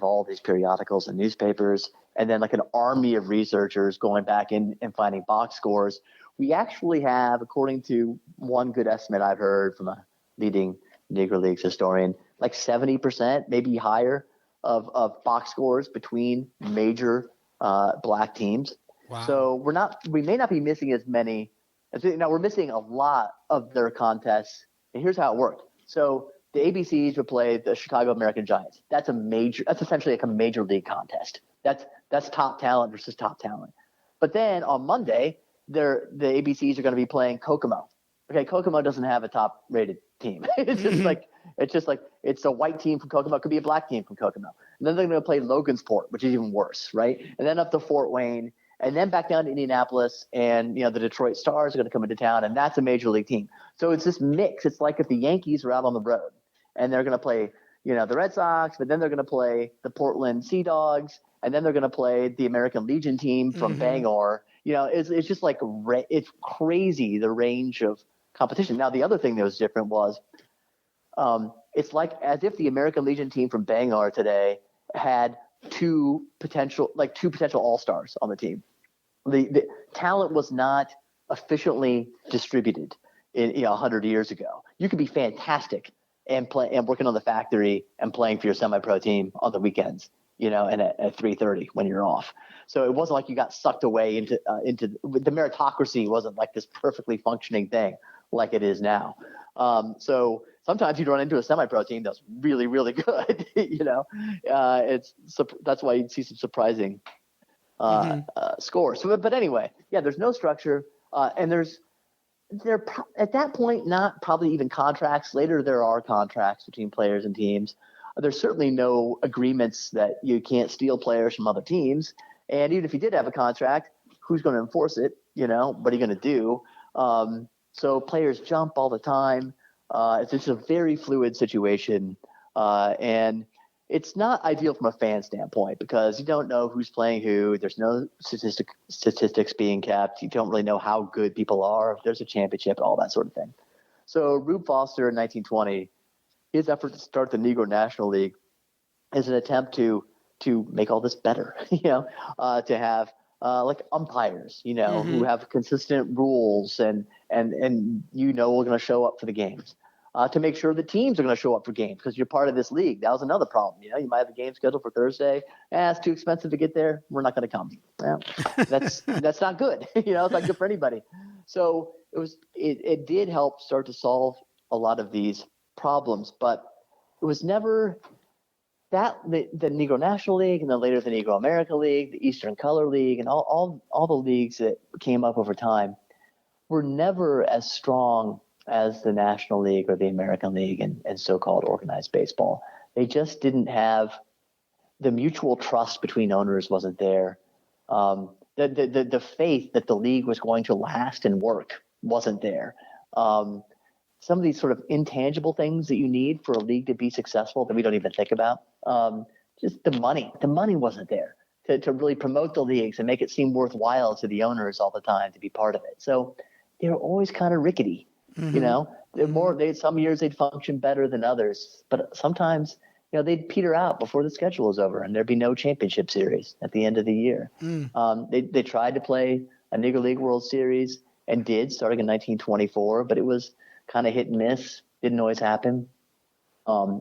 all these periodicals and newspapers, and then like an army of researchers going back in and finding box scores, we actually have, according to one good estimate I've heard from a leading Negro Leagues historian, like 70%, maybe higher, of box scores between major black teams. Wow. So we may not be missing as many. Now we're missing a lot of their contests. And here's how it worked. So the ABCs would play the Chicago American Giants. That's essentially like a major league contest. That's top talent versus top talent. But then on Monday, the ABCs are going to be playing Kokomo. Okay, Kokomo doesn't have a top rated team. It's just like it's a white team from Kokomo. It could be a black team from Kokomo. And then they're going to play Logansport, which is even worse, right? And then up to Fort Wayne, and then back down to Indianapolis, and the Detroit Stars are going to come into town, and that's a major league team. So it's this mix. It's like if the Yankees are out on the road, and they're going to play, the Red Sox, but then they're going to play the Portland Sea Dogs, and then they're going to play the American Legion team from Bangor. It's just like it's crazy, the range of competition. Now, the other thing that was different was it's like as if the American Legion team from Bangor today had two potential all-stars on the team. The talent was not efficiently distributed in 100 years ago. You could be fantastic and working on the factory and playing for your semi-pro team on the weekends, and at 3:30 when you're off. So it wasn't like you got sucked away into the meritocracy wasn't like this perfectly functioning thing like it is now. So sometimes you'd run into a semi-pro team that's really, really good. That's why you'd see some surprising scores. So, but anyway, there's no structure, and there at that point not probably even contracts. Later there are contracts between players and teams. There's certainly no agreements that you can't steal players from other teams. And even if you did have a contract, who's going to enforce it? What are you going to do? So players jump all the time. It's just a very fluid situation. And it's not ideal from a fan standpoint because you don't know who's playing who. There's no statistics being kept. You don't really know how good people are, if there's a championship, all that sort of thing. So Rube Foster in 1920, his effort to start the Negro National League is an attempt to make all this better, to have like umpires, who have consistent rules and we're going to show up for the games. To make sure the teams are going to show up for games because you're part of this league. That was another problem. You might have a game scheduled for Thursday. It's too expensive to get there. We're not going to come. Well, that's not good. It's not good for anybody. So it did help start to solve a lot of these problems, but it was never that the Negro National League and then later the Negro American League, the Eastern Color League, and all the leagues that came up over time were never as strong as the National League or the American League and so-called organized baseball. They just didn't have the mutual trust between owners wasn't there. The faith that the league was going to last and work wasn't there. Some of these sort of intangible things that you need for a league to be successful that we don't even think about. Just the money wasn't there to really promote the leagues and make it seem worthwhile to the owners all the time to be part of it. So they were always kind of rickety. Some years they'd function better than others, but sometimes, they'd peter out before the schedule was over and there'd be no championship series at the end of the year. They tried to play a Negro League World Series and did starting in 1924, but it was kind of hit and miss. Didn't always happen.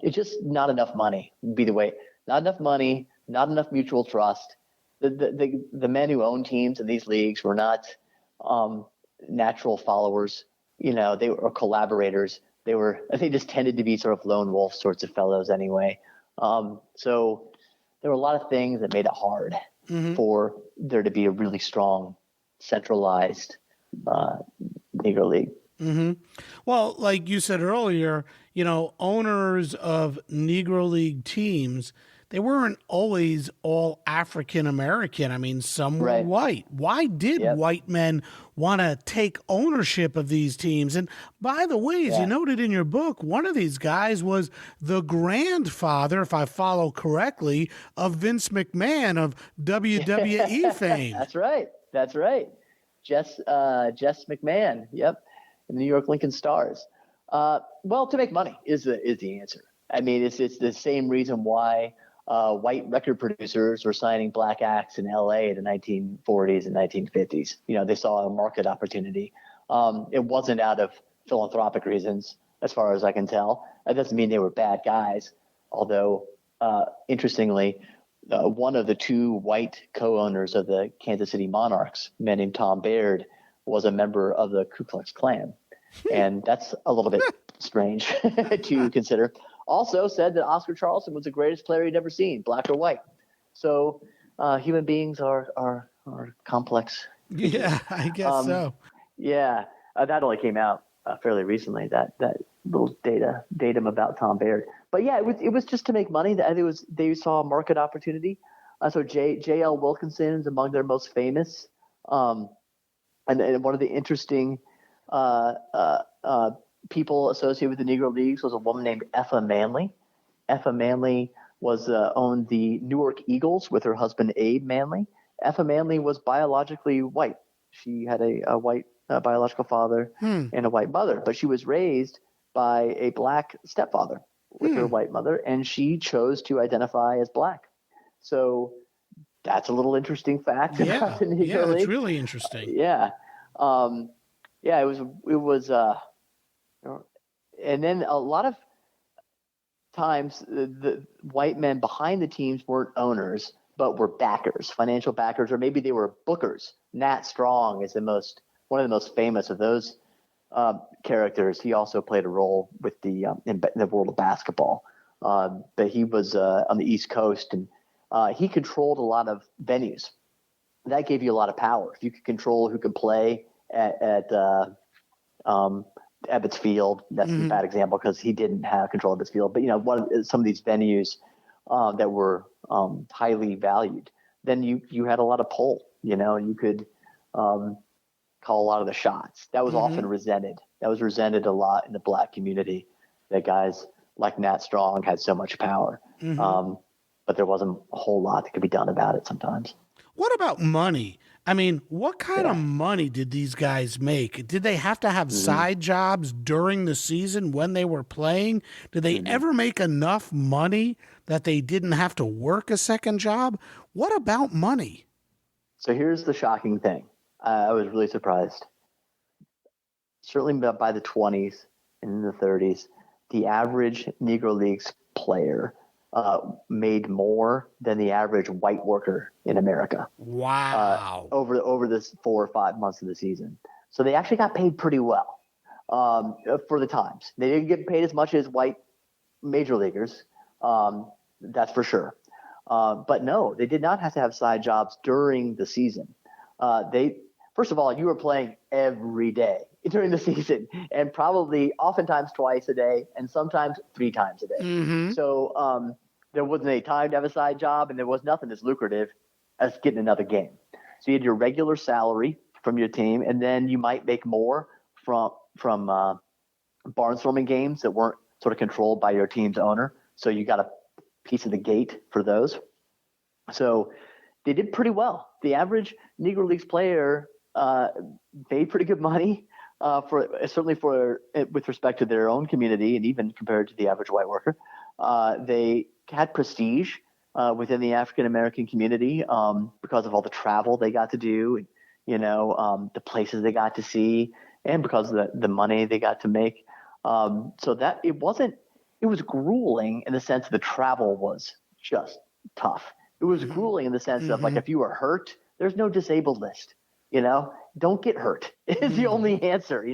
It's just not enough money would be the way. Not enough money, not enough mutual trust. The men who own teams in these leagues were not natural followers. They were collaborators. They just tended to be sort of lone wolf sorts of fellows anyway. So there were a lot of things that made it hard for there to be a really strong, centralized Negro League. Well, like you said earlier, owners of Negro League teams, they weren't always all African American. I mean, some were white. Why did white men want to take ownership of these teams? And by the way, as you noted in your book, one of these guys was the grandfather, if I follow correctly, of Vince McMahon of WWE fame. That's right. Jess McMahon. Yep. The New York Lincoln Stars. Well, to make money is the answer. I mean, it's the same reason why white record producers were signing black acts in L.A. in the 1940s and 1950s. They saw a market opportunity. It wasn't out of philanthropic reasons, as far as I can tell. That doesn't mean they were bad guys, although, interestingly, one of the two white co-owners of the Kansas City Monarchs, a man named Tom Baird, was a member of the Ku Klux Klan. And that's a little bit strange to consider. Also said that Oscar Charleston was the greatest player he'd ever seen, black or white. So human beings are complex. Yeah, I guess so. Yeah, that only came out fairly recently, that little datum about Tom Baird. But yeah, it was just to make money. They saw a market opportunity. So J.L. Wilkinson is among their most famous. And one of the interesting people associated with the Negro Leagues was a woman named Effa Manley. Effa Manley owned the Newark Eagles with her husband Abe Manley. Effa Manley was biologically white. She had a white biological father and a white mother, but she was raised by a black stepfather with her white mother, and she chose to identify as black. So that's a little interesting fact about the Negro League. Yeah, it's really interesting. Yeah. It was and then a lot of times the white men behind the teams weren't owners, but were backers, financial backers, or maybe they were bookers. Nat Strong is one of the most famous of those characters. He also played a role with in the world of basketball, but he was on the East Coast, and he controlled a lot of venues. That gave you a lot of power. If you could control who could play at Ebbets Field, that's a bad example because he didn't have control of Ebbets Field, but some of these venues that were highly valued, then you had a lot of pull, and you could call a lot of the shots. That was often resented. That was resented a lot in the black community, that guys like Nat Strong had so much power. But there wasn't a whole lot that could be done about it sometimes. What about money? I mean, what kind of money did these guys make? Did they have to have side jobs during the season when they were playing? Did they ever make enough money that they didn't have to work a second job? What about money? So here's the shocking thing. I was really surprised. Certainly by the 20s and the 30s, the average Negro Leagues player made more than the average white worker in America. Wow. Over this 4 or 5 months of the season. So they actually got paid pretty well for the times. They didn't get paid as much as white major leaguers, that's for sure. But no, they did not have to have side jobs during the season. First of all, you were playing every day during the season, and probably oftentimes twice a day and sometimes 3 times a day. So there wasn't any time to have a side job, and there was nothing as lucrative as getting another game. So you had your regular salary from your team, and then you might make more from barnstorming games that weren't sort of controlled by your team's owner. So you got a piece of the gate for those. So they did pretty well. The average Negro Leagues player made pretty good money with respect to their own community, and even compared to the average white worker. They had prestige within the African American community because of all the travel they got to do, and the places they got to see, and because of the money they got to make. So that it was grueling in the sense that the travel was just tough. It was grueling in the sense of, like, if you were hurt, there's no disabled list. Don't get hurt is the only answer.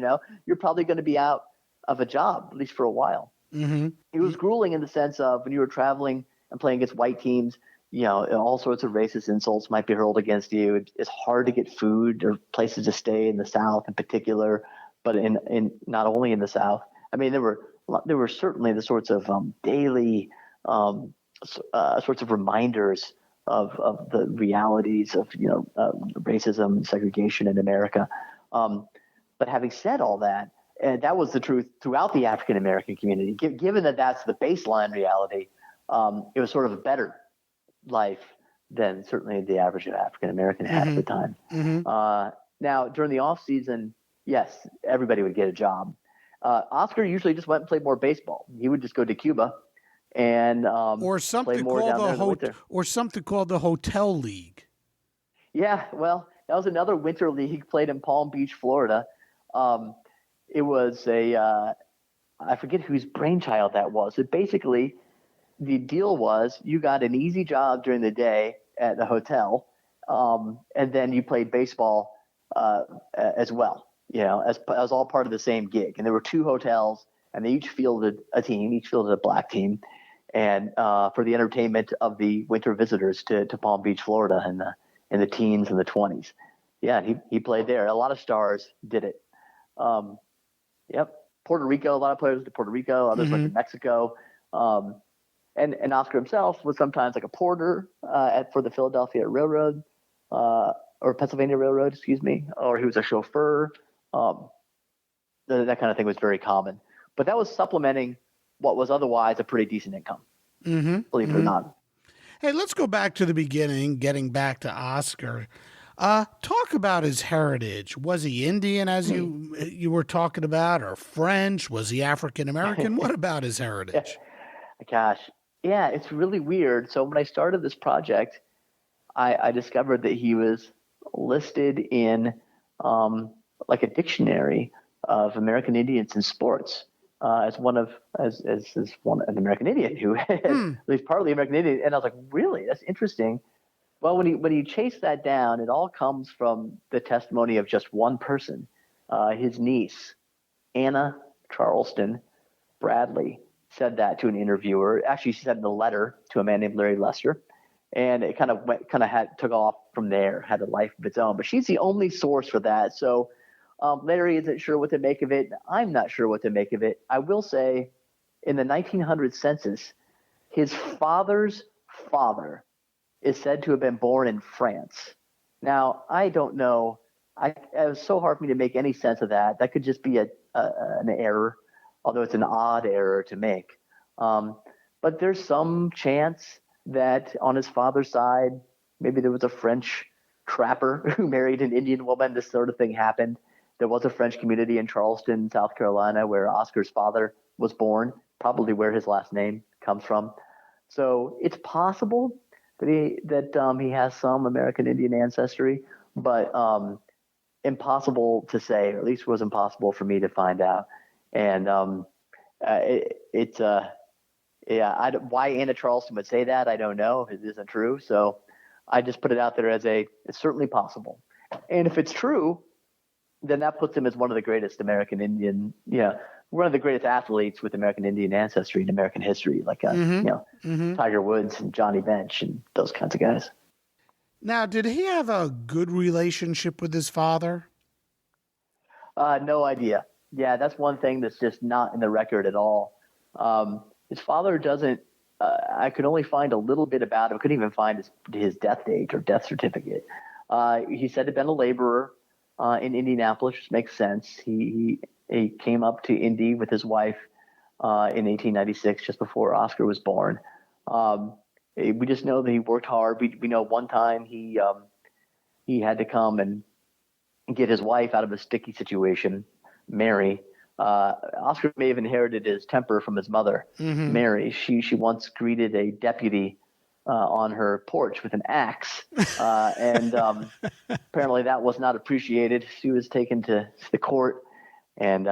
You're probably going to be out of a job, at least for a while. It was grueling in the sense of when you were traveling and playing against white teams, all sorts of racist insults might be hurled against you. It's hard to get food or places to stay in the South in particular, but in not only in the South. I mean, there were certainly the sorts of daily sorts of reminders of the realities of racism, segregation in America. But having said all that, and that was the truth throughout the African American community. Given that that's the baseline reality, it was sort of a better life than certainly the average African American had at the time. Now, during the off season, yes, everybody would get a job. Oscar usually just went and played more baseball. He would just go to Cuba and or play more down there in the winter. something called the Hotel League. Yeah, well, that was another winter league played in Palm Beach, Florida. It was I forget whose brainchild that was. But basically, the deal was you got an easy job during the day at the hotel, and then you played baseball as well. As all part of the same gig. And there were 2 hotels, and they each fielded a team, each fielded a black team, and for the entertainment of the winter visitors to Palm Beach, Florida, in the teens and the 20s. Yeah, he played there. A lot of stars did it. Yep. Puerto Rico, a lot of players went to Puerto Rico, others went to Mexico. And Oscar himself was sometimes like a porter for the Philadelphia Railroad, or Pennsylvania Railroad, excuse me, or he was a chauffeur. That kind of thing was very common. But that was supplementing what was otherwise a pretty decent income, believe it or not. Hey, let's go back to the beginning, getting back to Oscar. Talk about his heritage. Was he Indian, as you were talking about, or French? Was he African American? What about his heritage? Gosh, yeah, it's really weird. So when I started this project, I discovered that he was listed in like a dictionary of American Indians in sports as an American Indian who at least partly American Indian. And I was like, really? That's interesting. Well, when you chase that down, it all comes from the testimony of just one person, his niece, Anna Charleston Bradley, said that to an interviewer. Actually, she said in a letter to a man named Larry Lester, and it took off from there, had a life of its own. But she's the only source for that. So Larry isn't sure what to make of it. I'm not sure what to make of it. I will say, in the 1900 census, his father's father is said to have been born in France. Now, I don't know. It was so hard for me to make any sense of that. That could just be an error, although it's an odd error to make. But there's some chance that on his father's side, maybe there was a French trapper who married an Indian woman. This sort of thing happened. There was a French community in Charleston, South Carolina, where Oscar's father was born, probably where his last name comes from. So it's possible that he has some American Indian ancestry, but impossible to say, or at least was impossible for me to find out. And why Anna Charleston would say that, I don't know if it isn't true. So I just put it out there as it's certainly possible. And if it's true, then that puts him as one of the greatest American Indian, one of the greatest athletes with American Indian ancestry in American history, like Tiger Woods and Johnny Bench and those kinds of guys. Now, did he have a good relationship with his father? No idea. Yeah, that's one thing that's just not in the record at all. His father doesn't. I could only find a little bit about him. I couldn't even find his death date or death certificate. He said he'd been a laborer in Indianapolis, which makes sense. He came up to Indy with his wife in 1896, just before Oscar was born. We just know that he worked hard. We know one time he had to come and get his wife out of a sticky situation, Mary. Oscar may have inherited his temper from his mother, Mary. She once greeted a deputy on her porch with an axe, and apparently that was not appreciated. She was taken to the court, and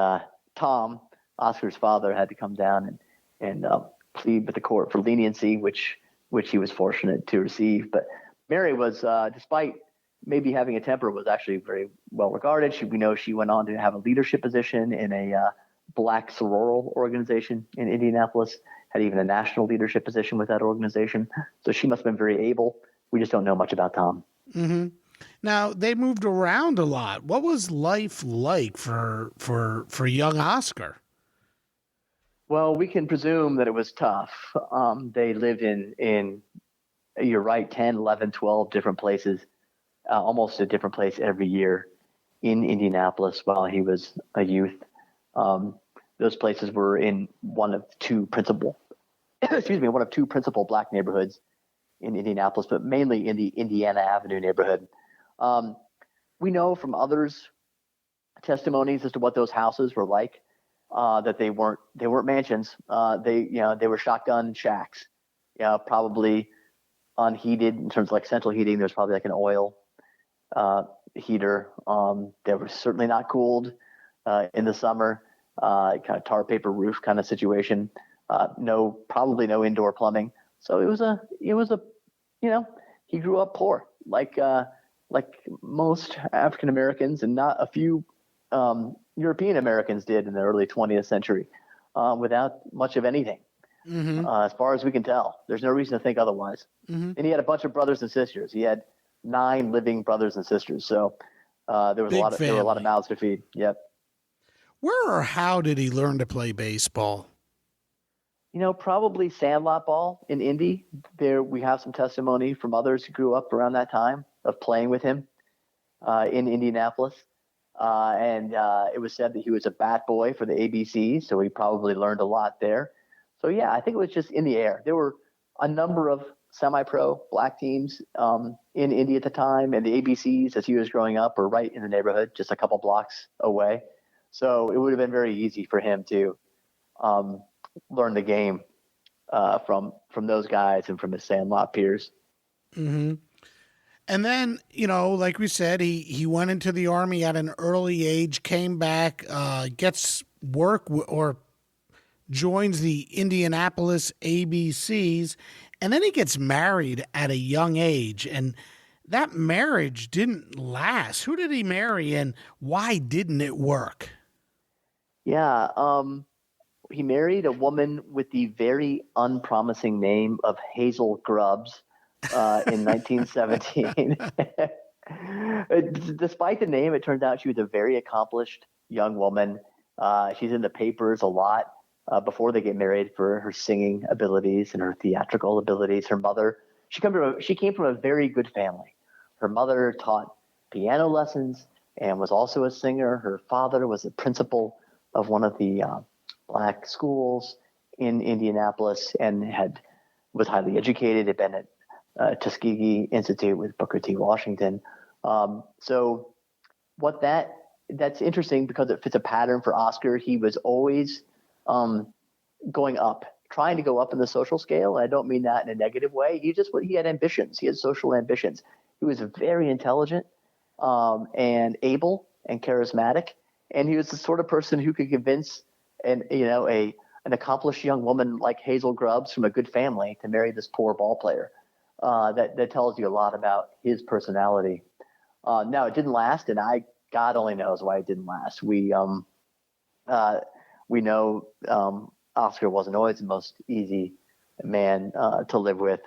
Tom, Oscar's father, had to come down and plead with the court for leniency, which he was fortunate to receive. But Mary was, despite maybe having a temper, was actually very well regarded. We know she went on to have a leadership position in a black sororal organization in Indianapolis, had even a national leadership position with that organization. So she must have been very able. We just don't know much about Tom. Mm-hmm. Now, they moved around a lot. What was life like for young Oscar? Well, we can presume that it was tough. They lived in, you're right, 10, 11, 12 different places, almost a different place every year in Indianapolis while he was a youth. Those places were in one of two principal black neighborhoods in Indianapolis, but mainly in the Indiana Avenue neighborhood. We know from others' testimonies as to what those houses were like. that they weren't mansions. They were shotgun shacks. Probably unheated in terms of like central heating. There's probably like an oil heater. They were certainly not cooled in the summer. Kind of tar paper roof kind of situation. Probably no indoor plumbing. So it was a he grew up poor, like most African Americans, and not a few European Americans did in the early 20th century, without much of anything. As far as we can tell, there's no reason to think otherwise. And he had a bunch of brothers and sisters. He had 9 living brothers and sisters. So there were a lot of mouths to feed. Yep. Where or how did he learn to play baseball? Probably sandlot ball in Indy. There we have some testimony from others who grew up around that time of playing with him in Indianapolis. And it was said that he was a bat boy for the ABC, so he probably learned a lot there. So, yeah, I think it was just in the air. There were a number of semi-pro black teams in Indy at the time, and the ABCs, as he was growing up, were right in the neighborhood, just a couple blocks away. So it would have been very easy for him to learn the game from those guys and from his sandlot peers. Mm-hmm. And then, like we said, he went into the Army at an early age, came back, gets work or joins the Indianapolis ABCs, and then he gets married at a young age. And that marriage didn't last. Who did he marry, and why didn't it work? Yeah, he married a woman with the very unpromising name of Hazel Grubbs in 1917. Despite the name, it turns out she was a very accomplished young woman. She's in the papers a lot before they get married for her singing abilities and her theatrical abilities. Her mother, she came from a very good family. Her mother taught piano lessons and was also a singer. Her father was the principal of one of the black schools in Indianapolis and was highly educated, had been at Tuskegee Institute with Booker T. Washington. So that's interesting because it fits a pattern for Oscar. He was always going up, trying to go up in the social scale. And I don't mean that in a negative way. He had ambitions. He had social ambitions. He was very intelligent and able and charismatic. And he was the sort of person who could convince an accomplished young woman like Hazel Grubbs from a good family to marry this poor ball player. That tells you a lot about his personality. Now, it didn't last, and God only knows why it didn't last. We know Oscar wasn't always the most easy man to live with,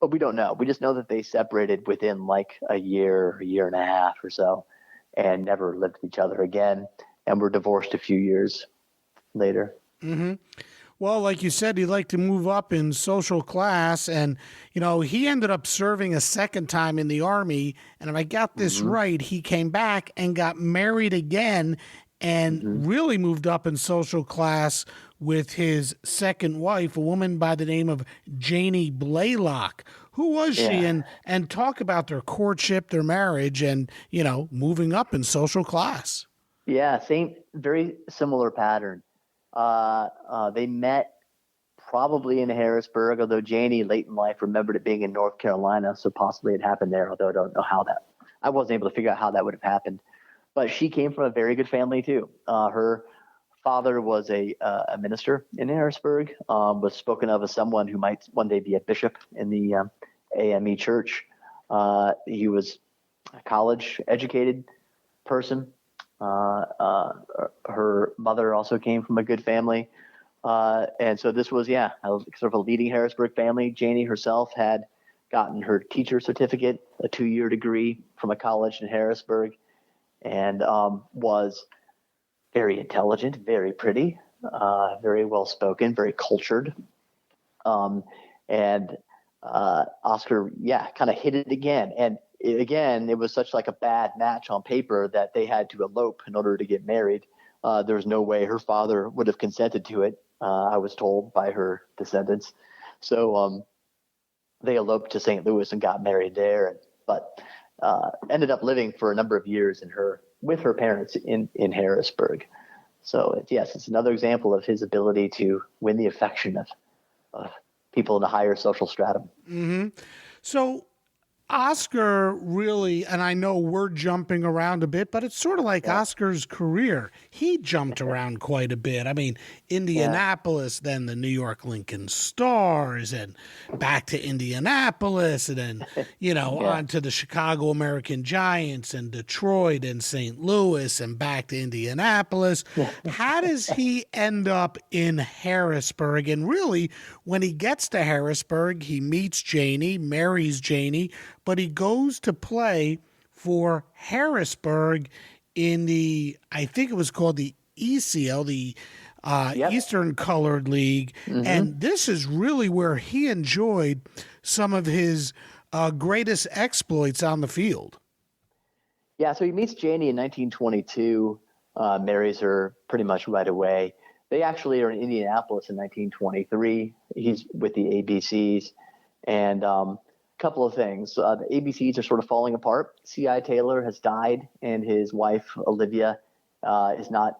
but we don't know. We just know that they separated within like a year and a half or so, and never lived with each other again, and were divorced a few years later. Mm-hmm. Well, like you said, he liked to move up in social class, and, he ended up serving a second time in the Army, and if I got this right, he came back and got married again and really moved up in social class with his second wife, a woman by the name of Janie Blaylock. Who was she? And talk about their courtship, their marriage, and, moving up in social class. Yeah, very similar pattern. They met probably in Harrisburg, although Janie late in life remembered it being in North Carolina, so possibly it happened there, although I don't know I wasn't able to figure out how that would have happened. But she came from a very good family too. Her father was a minister in Harrisburg, was spoken of as someone who might one day be a bishop in the AME church. He was a college educated person. Her mother also came from a good family. And so this was, sort of a leading Harrisburg family. Janie herself had gotten her teacher certificate, a 2-year degree from a college in Harrisburg, and was very intelligent, very pretty, very well-spoken, very cultured. And Oscar, kind of hit it again. And it was such like a bad match on paper that they had to elope in order to get married. There was no way her father would have consented to it, I was told by her descendants. So they eloped to St. Louis and got married there, but ended up living for a number of years with her parents in Harrisburg. So yes, it's another example of his ability to win the affection of people in the higher social stratum. Mm-hmm. So Oscar really, and I know we're jumping around a bit, but it's sort of like Oscar's career. He jumped around quite a bit. I mean, Indianapolis, then the New York Lincoln Stars, and back to Indianapolis, and then, on to the Chicago American Giants and Detroit and St. Louis and back to Indianapolis. How does he end up in Harrisburg? And really, when he gets to Harrisburg, he meets Janie, marries Janie, but he goes to play for Harrisburg in the, I think it was called the ECL, the Eastern Colored League. Mm-hmm. And this is really where he enjoyed some of his greatest exploits on the field. Yeah, so he meets Janie in 1922, marries her pretty much right away. They actually are in Indianapolis in 1923. He's with the ABCs. And couple of things. The ABCs are sort of falling apart. C.I. Taylor has died, and his wife, Olivia, is not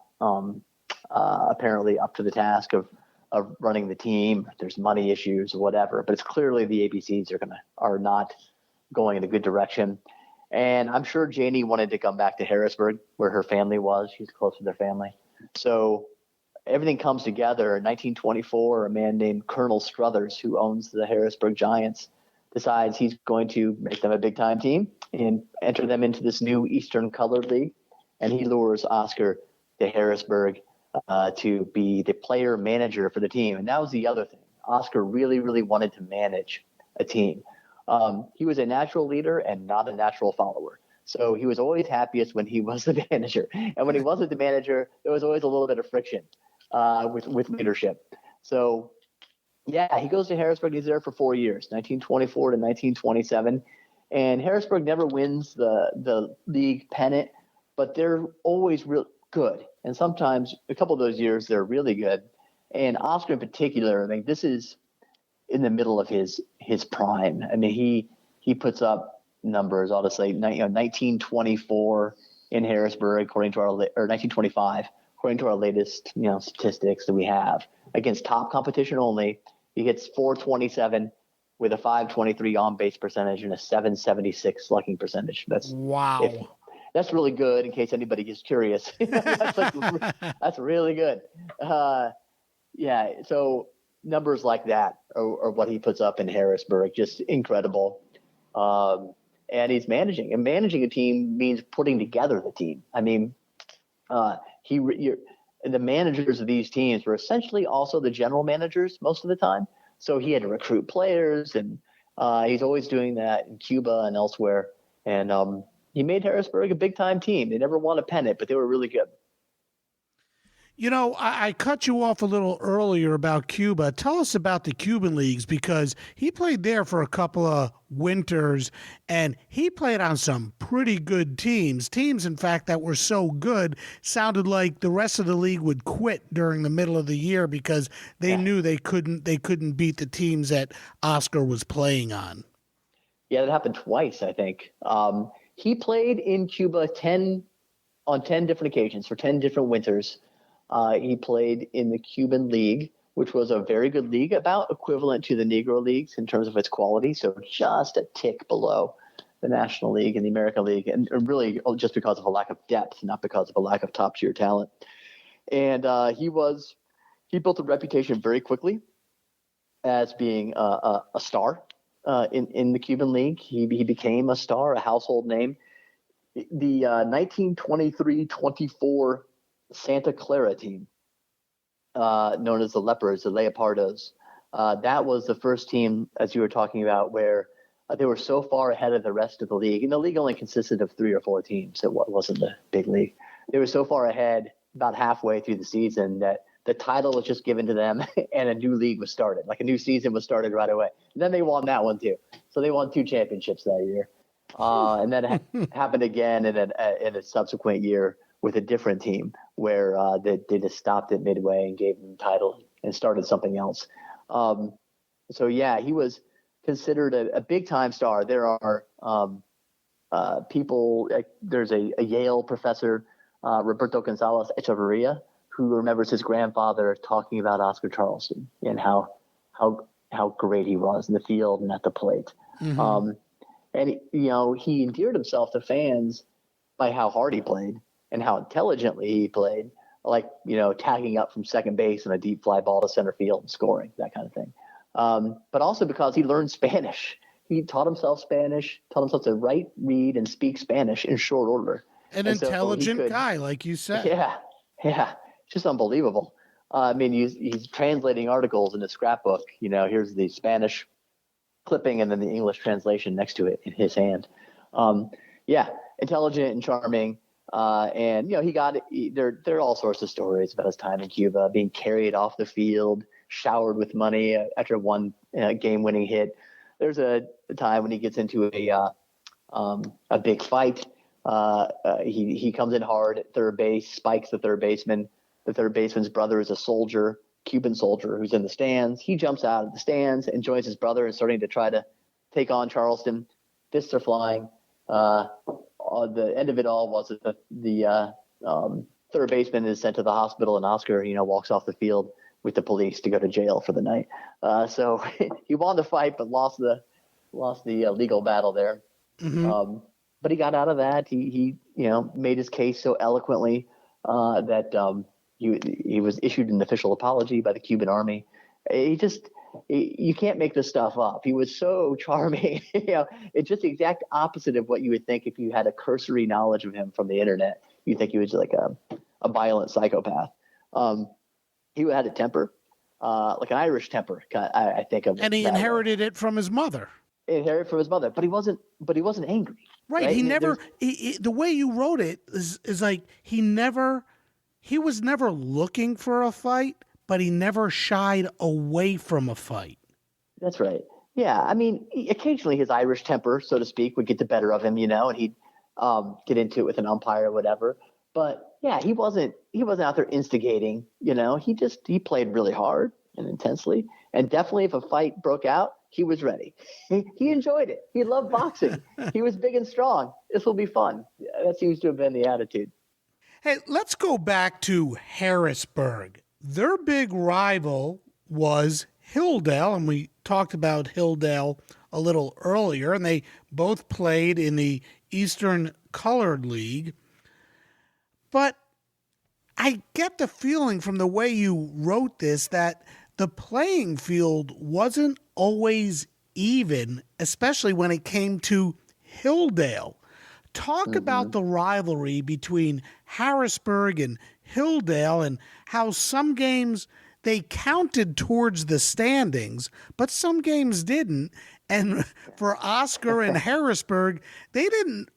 apparently up to the task of running the team. There's money issues or whatever, but it's clearly the ABCs are not going in a good direction. And I'm sure Janie wanted to come back to Harrisburg, where her family was. She's close to their family. So everything comes together. In 1924, a man named Colonel Struthers, who owns the Harrisburg Giants, decides he's going to make them a big-time team and enter them into this new Eastern Colored League. And he lures Oscar to Harrisburg to be the player manager for the team. And that was the other thing. Oscar really, really wanted to manage a team. He was a natural leader and not a natural follower. So he was always happiest when he was the manager. And when he wasn't the manager, there was always a little bit of friction with leadership. So yeah, he goes to Harrisburg. He's there for 4 years, 1924 to 1927. And Harrisburg never wins the league pennant, but they're always real good. And sometimes a couple of those years, they're really good. And Oscar in particular, I mean, this is in the middle of his prime. I mean, he puts up numbers, I'll just say, 1924 in Harrisburg, or 1925, according to our latest, statistics that we have against top competition only. He hits .427 with a .523 on-base percentage and a .776 slugging percentage. That's that's really good. In case anybody is curious, that's really good. So numbers like that are what he puts up in Harrisburg, just incredible. And he's managing a team means putting together the team. I mean, the managers of these teams were essentially also the general managers most of the time. So he had to recruit players, and he's always doing that in Cuba and elsewhere. And he made Harrisburg a big-time team. They never won a pennant, but they were really good. I cut you off a little earlier about Cuba. Tell us about the Cuban Leagues, because he played there for a couple of winters, and he played on some pretty good teams. Teams, in fact, that were so good, sounded like the rest of the league would quit during the middle of the year because they knew they couldn't beat the teams that Oscar was playing on. Yeah, that happened twice, I think. He played in Cuba on 10 different occasions for 10 different winters. He played in the Cuban League, which was a very good league, about equivalent to the Negro Leagues in terms of its quality, so just a tick below the National League and the American League, and really just because of a lack of depth, not because of a lack of top-tier talent. And he built a reputation very quickly as being a star in the Cuban League. He became a star, a household name. The 1923-24 Santa Clara team, known as the Leopards, the Leopardos. That was the first team, as you were talking about, where they were so far ahead of the rest of the league. And the league only consisted of 3 or 4 teams. It wasn't the big league. They were so far ahead about halfway through the season that the title was just given to them and a new league was started. Like a new season was started right away. And then they won that one too. So they won 2 championships that year. And then it happened again in a subsequent year with a different team where they just stopped it midway and gave them the title and started something else. So yeah, he was considered a big time star. There are people, there's a Yale professor, Roberto Gonzalez Echeverria, who remembers his grandfather talking about Oscar Charleston and how great he was in the field and at the plate. Mm-hmm. And he endeared himself to fans by how hard he played and how intelligently he played, like, tagging up from second base and a deep fly ball to center field and scoring, that kind of thing. But also because he learned Spanish. He taught himself Spanish, taught himself to write, read, and speak Spanish in short order. An intelligent guy, like you said. Yeah. It's just unbelievable. He's translating articles in his scrapbook. Here's the Spanish clipping and then the English translation next to it in his hand. Intelligent and charming. And there are all sorts of stories about his time in Cuba, being carried off the field, showered with money after one game-winning hit. There's a time when he gets into a big fight. He comes in hard at third base, spikes the third baseman. The third baseman's brother is a soldier, Cuban soldier, who's in the stands. He jumps out of the stands and joins his brother and starting to try to take on Charleston. Fists are flying. The end of it all was that the third baseman is sent to the hospital, and Oscar, walks off the field with the police to go to jail for the night. So he won the fight, but lost the legal battle there. Mm-hmm. But he got out of that. He made his case so eloquently that he was issued an official apology by the Cuban army. You can't make this stuff up. He was so charming. It's just the exact opposite of what you would think if you had a cursory knowledge of him from the internet. You'd think he was like a violent psychopath. He had a temper, like an Irish temper, I think of. And he inherited it from his mother. Inherited from his mother, but he wasn't angry. Right. He never. The way you wrote it is like he was never looking for a fight, but he never shied away from a fight. That's right. Yeah. Occasionally his Irish temper, so to speak, would get the better of him, and he'd get into it with an umpire or whatever. But yeah, he wasn't out there instigating, he played really hard and intensely. And definitely if a fight broke out, he was ready. He enjoyed it. He loved boxing. He was big and strong. This will be fun. That seems to have been the attitude. Hey, let's go back to Harrisburg. Their big rival was Hilldale, and we talked about Hilldale a little earlier, and they both played in the Eastern Colored League. But I get the feeling from the way you wrote this that the playing field wasn't always even, especially when it came to Hilldale. Talk about the rivalry between Harrisburg and Hilldale and how some games they counted towards the standings, but some games didn't. And for Oscar and Harrisburg, they didn't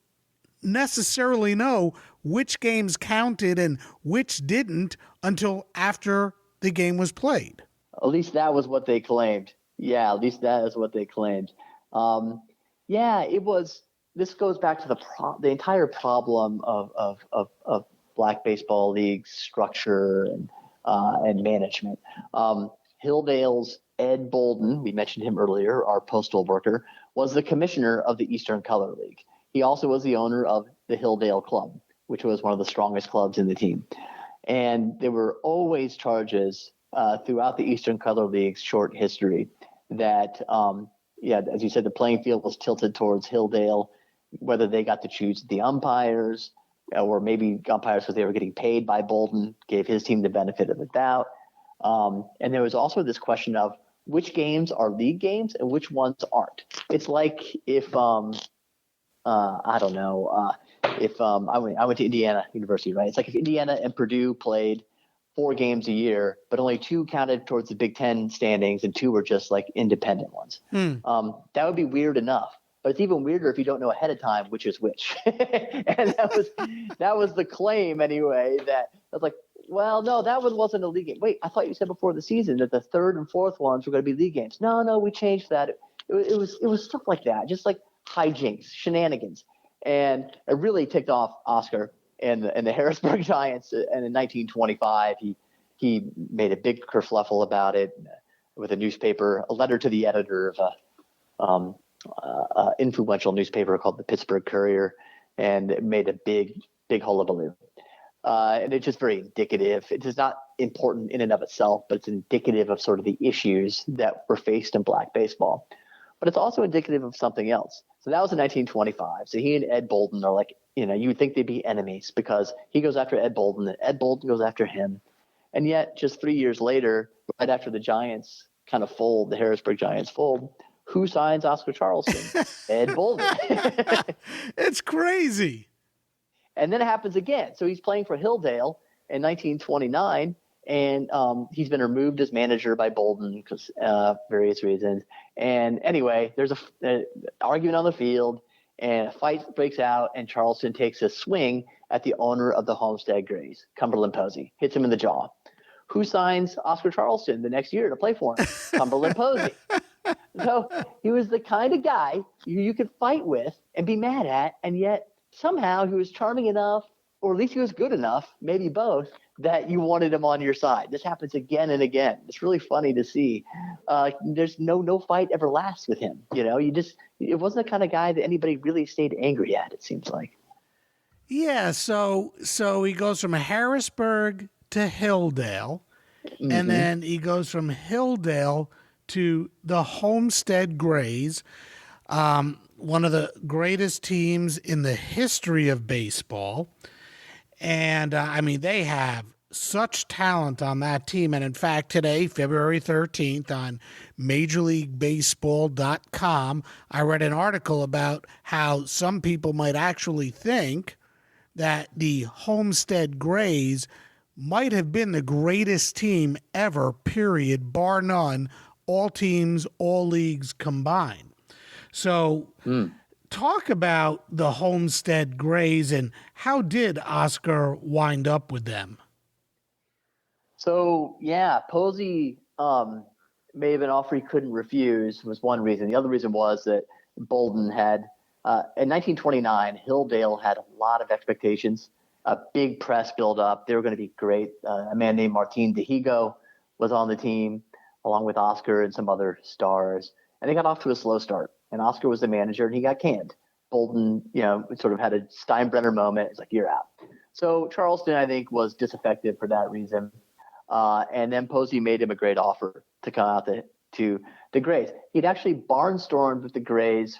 necessarily know which games counted and which didn't until after the game was played. At least that was what they claimed. Yeah, at least that is what they claimed. It was. This goes back to the entire problem of Black baseball leagues structure and management. Hilldale's Ed Bolden, we mentioned him earlier, our postal worker, was the commissioner of the Eastern Color League. He also was the owner of the Hilldale Club, which was one of the strongest clubs in the team. And there were always charges throughout the Eastern Color League's short history that, as you said, the playing field was tilted towards Hilldale, whether they got to choose the umpires or maybe umpires because they were getting paid by Bolden, gave his team the benefit of the doubt. And there was also this question of which games are league games and which ones aren't. It's like if I went to Indiana University, right? It's like if Indiana and Purdue played 4 games a year, but only 2 counted towards the Big Ten standings and 2 were just like independent ones. That would be weird enough. But it's even weirder if you don't know ahead of time which is which. And that was the claim anyway. That I was like, well, no, that one wasn't a league game. Wait, I thought you said before the season that the 3rd and 4th ones were going to be league games. No, we changed that. It was stuff like that, just like hijinks, shenanigans, and it really ticked off Oscar and the Harrisburg Giants. And in 1925, he made a big kerfluffle about it with a letter to the editor of influential newspaper called the Pittsburgh Courier, and it made a big hullabaloo. And it's just very indicative. It is not important in and of itself, but it's indicative of sort of the issues that were faced in black baseball. But it's also indicative of something else. So that was in 1925. So he and Ed Bolden are like, you would think they'd be enemies because he goes after Ed Bolden and Ed Bolden goes after him. And yet just 3 years later, right after the Giants kind of fold, the Harrisburg Giants fold, who signs Oscar Charleston? Ed Bolden. It's crazy. And then it happens again. So he's playing for Hilldale in 1929, and he's been removed as manager by Bolden because various reasons. And anyway, there's a argument on the field, and a fight breaks out, and Charleston takes a swing at the owner of the Homestead Grays, Cumberland Posey, hits him in the jaw. Who signs Oscar Charleston the next year to play for him? Cumberland Posey. So he was the kind of guy you could fight with and be mad at, and yet somehow he was charming enough, or at least he was good enough, maybe both, that you wanted him on your side. This happens again and again. It's really funny to see. There's no fight ever lasts with him. It wasn't the kind of guy that anybody really stayed angry at, it seems like. Yeah, so he goes from Harrisburg to Hilldale, and then he goes from Hilldale to the Homestead Grays, one of the greatest teams in the history of baseball. And, they have such talent on that team. And, in fact, today, February 13th, on MajorLeagueBaseball.com, I read an article about how some people might actually think that the Homestead Grays might have been the greatest team ever, period, bar none, all teams, all leagues combined. So talk about the Homestead Grays and how did Oscar wind up with them? So, yeah, Posey may have been an offer he couldn't refuse was one reason. The other reason was that Bolden had in 1929, Hilldale had a lot of expectations, a big press build-up. They were going to be great. A man named Martin DeHigo was on the team, along with Oscar and some other stars. And they got off to a slow start. And Oscar was the manager, and he got canned. Bolden, sort of had a Steinbrenner moment. It's like, you're out. So Charleston, I think, was disaffected for that reason. And then Posey made him a great offer to come out to the Grays. He'd actually barnstormed with the Grays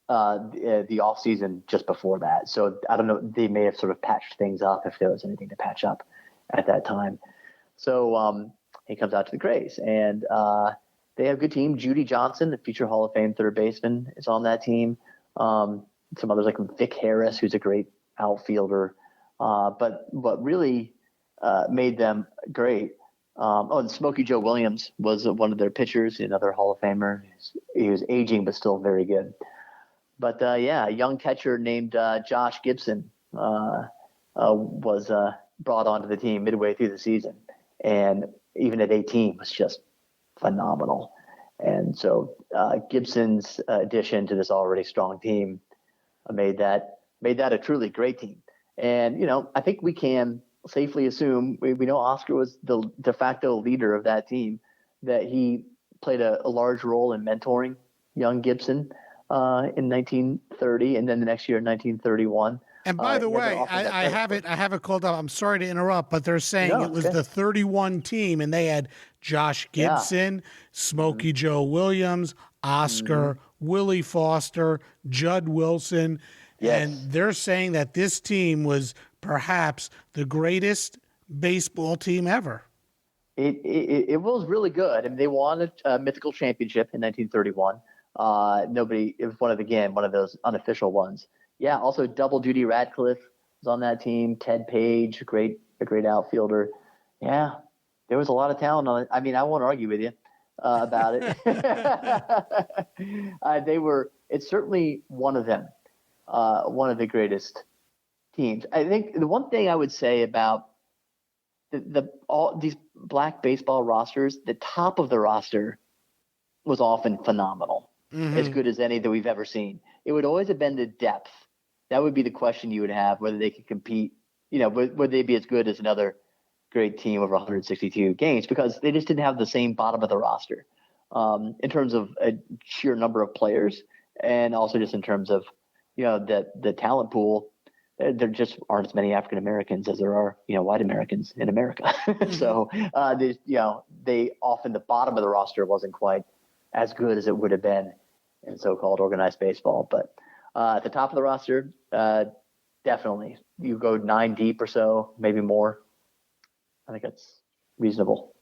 the off season just before that. So I don't know, they may have sort of patched things up if there was anything to patch up at that time. So he comes out to the Grays, and they have a good team. Judy Johnson, the future Hall of Fame third baseman, is on that team. Some others like Vic Harris, who's a great outfielder. But what really made them great. And Smokey Joe Williams was one of their pitchers, another Hall of Famer. He was aging, but still very good. But a young catcher named Josh Gibson was brought onto the team midway through the season, and even at 18 was just phenomenal. And so Gibson's addition to this already strong team made that a truly great team. And I think we can safely assume we know Oscar was the de facto leader of that team, that he played a large role in mentoring young Gibson in 1930, and then the next year in 1931. And by the way, I have it called up. I'm sorry to interrupt, but they're saying it was the 31 team, and they had Josh Gibson, Smokey Joe Williams, Oscar, Willie Foster, Judd Wilson, and they're saying that this team was perhaps the greatest baseball team ever. It was really good. I mean, they won a mythical championship in 1931. It was one of those unofficial ones. Yeah. Also, Double Duty Radcliffe was on that team. Ted Page, a great outfielder. Yeah, there was a lot of talent on it. I mean, I won't argue with you about it. It's certainly one of them, one of the greatest teams. I think the one thing I would say about all these black baseball rosters, the top of the roster was often phenomenal. As good as any that we've ever seen. It would always have been the depth. That would be the question you would have, whether they could compete, would they be as good as another great team over 162 games, because they just didn't have the same bottom of the roster in terms of a sheer number of players, and also just in terms of, the talent pool there just aren't as many African Americans as there are, white Americans in America. So, they often, the bottom of the roster wasn't quite as good as it would have been in so-called organized baseball. But at the top of the roster, definitely you go 9 deep or so, maybe more. I think that's reasonable.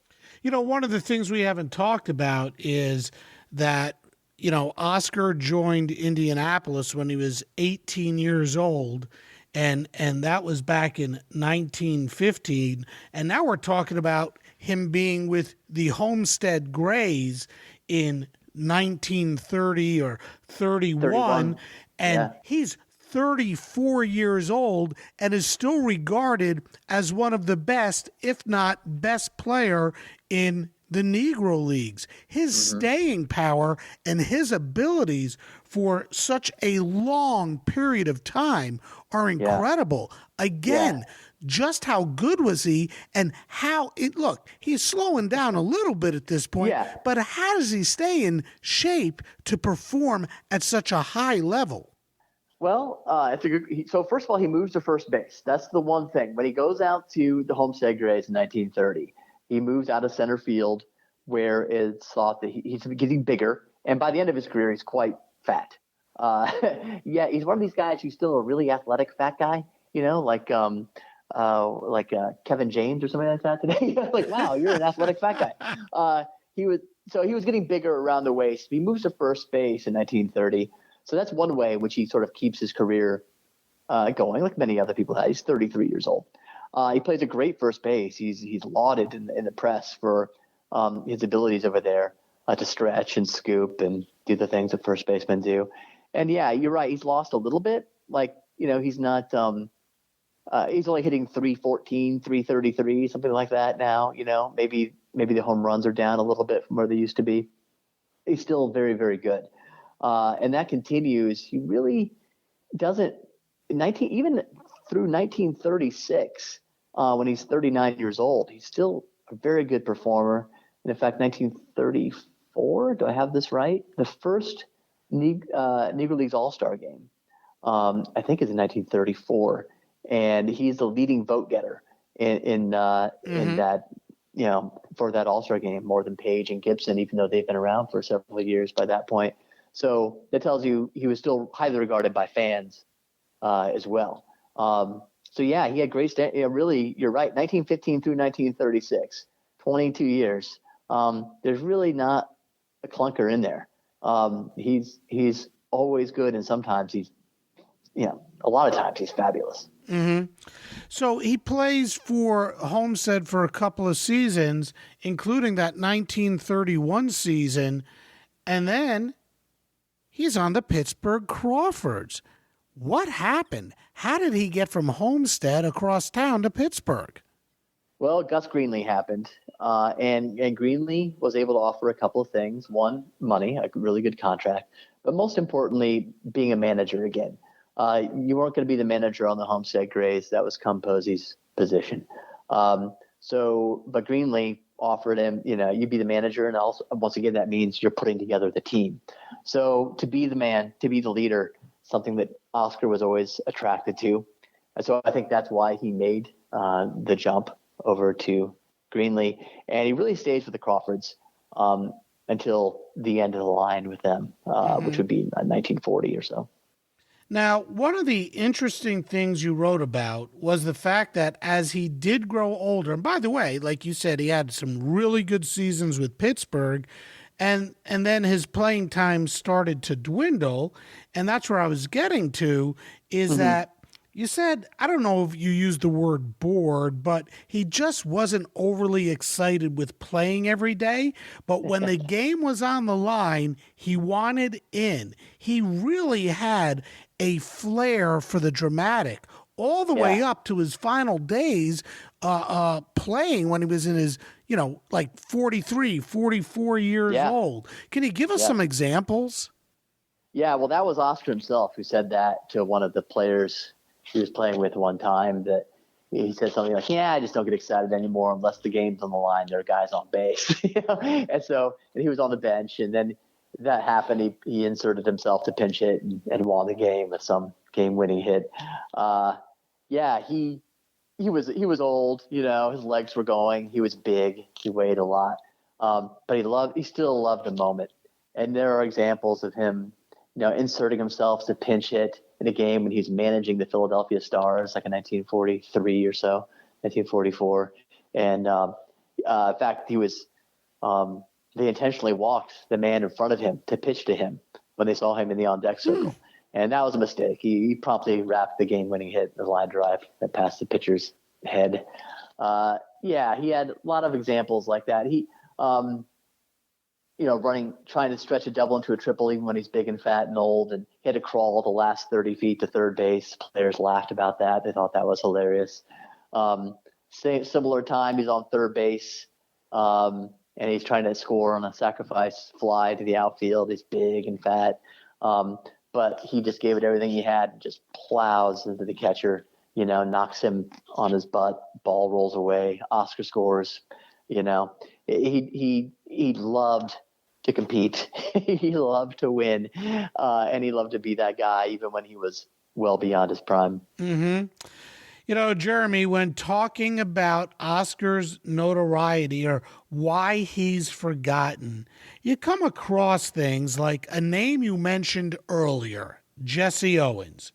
One of the things we haven't talked about is that, Oscar joined Indianapolis when he was 18 years old, and that was back in 1915. And now we're talking about him being with the Homestead Grays in 1930 or 31. And he's 34 years old and is still regarded as one of the best, if not best player in the Negro Leagues. His staying power and his abilities for such a long period of time are incredible. Again, just how good was he, and look, he's slowing down a little bit at this point, but how does he stay in shape to perform at such a high level? Well, so first of all, he moves to first base. That's the one thing. When he goes out to the Homestead Grays in 1930, he moves out of center field, where it's thought that he's getting bigger. And by the end of his career, he's quite fat. He's one of these guys who's still a really athletic fat guy, like Kevin James or something like that today. Like, wow, you're an athletic fat guy. He was getting bigger around the waist. He moves to first base in 1930. So that's one way in which he sort of keeps his career going, like many other people have. He's 33 years old. He plays a great first base. He's lauded in the press for his abilities over there to stretch and scoop and do the things that first basemen do. And you're right. He's lost a little bit. Like, he's not he's only hitting 314, 333, something like that now. Maybe the home runs are down a little bit from where they used to be. He's still very, very good. And that continues. He really doesn't even through 1936, when he's 39 years old, he's still a very good performer. And in fact, 1934, do I have this right? The first Negro Leagues All-Star game, I think is in 1934. And he's the leading vote getter in that, for that All-Star game, more than Paige and Gibson, even though they've been around for several years by that point. So that tells you he was still highly regarded by fans as well. He had great really, you're right, 1915 through 1936, 22 years. There's really not a clunker in there. He's always good, and sometimes a lot of times he's fabulous. Mm-hmm. So he plays for Homestead for a couple of seasons, including that 1931 season, and then he's on the Pittsburgh Crawfords. What happened? How did he get from Homestead across town to Pittsburgh? Well, Gus Greenlee happened, and Greenlee was able to offer a couple of things. One, money, a really good contract, but most importantly, being a manager again. You weren't going to be the manager on the Homestead Grays. That was Posey's position. But Greenlee offered him, you be the manager, and also, once again, that means you're putting together the team. So to be the man, to be the leader, something that Oscar was always attracted to. And so I think that's why he made the jump over to Greenlee. And he really stays with the Crawfords until the end of the line with them, which would be 1940 or so. Now, one of the interesting things you wrote about was the fact that as he did grow older, and by the way, like you said, he had some really good seasons with Pittsburgh, and then his playing time started to dwindle, and that's where I was getting to, is that you said, I don't know if you used the word bored, but he just wasn't overly excited with playing every day. But when the game was on the line, he wanted in. He really had a flair for the dramatic all the way up to his final days playing when he was in his, 43, 44 years old. Can you give us some examples? Yeah, well, that was Oscar himself who said that to one of the players he was playing with one time, that he said something like, I just don't get excited anymore unless the game's on the line. There are guys on base. And he was on the bench, and then that happened. He inserted himself to pinch hit and won the game with some game-winning hit. He was old, his legs were going. He was big. He weighed a lot. But he still loved the moment. And there are examples of him, inserting himself as a pinch hit in a game when he was managing the Philadelphia Stars, like in 1943 or so, 1944. And in fact, they intentionally walked the man in front of him to pitch to him when they saw him in the on-deck circle. And that was a mistake. He promptly wrapped the game-winning hit, the line drive that passed the pitcher's head. He had a lot of examples like that. He, trying to stretch a double into a triple even when he's big and fat and old, and he had to crawl the last 30 feet to third base. Players laughed about that. They thought that was hilarious. Similar time, he's on third base, and he's trying to score on a sacrifice fly to the outfield. He's big and fat. But he just gave it everything he had and just plows into the catcher, knocks him on his butt, ball rolls away, Oscar scores. He loved to compete. He loved to win. And he loved to be that guy even when he was well beyond his prime. Mm-hmm. Jeremy, when talking about Oscar's notoriety or why he's forgotten, you come across things like a name you mentioned earlier, Jesse Owens.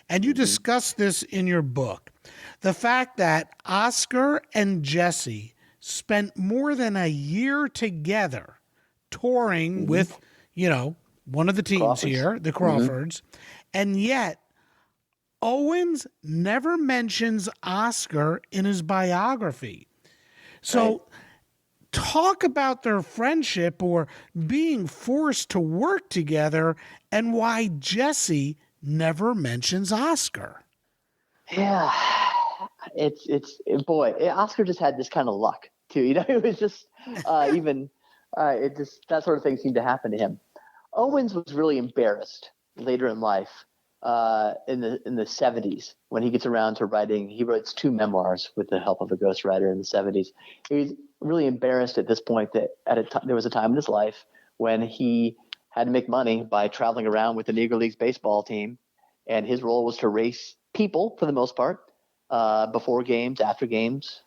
And you discuss this in your book. The fact that Oscar and Jesse spent more than a year together touring with, one of the teams Crawfords. here, the Crawfords, and yet Owens never mentions Oscar in his biography. So talk about their friendship or being forced to work together and why Jesse never mentions Oscar. Yeah, Oscar just had this kind of luck too. It was just that sort of thing seemed to happen to him. Owens was really embarrassed later in life. In the 70s, when he gets around to writing, he writes 2 memoirs with the help of a ghostwriter in the 70s. He was really embarrassed at this point that there was a time in his life when he had to make money by traveling around with the Negro Leagues baseball team, and his role was to race people for the most part, before games, after games,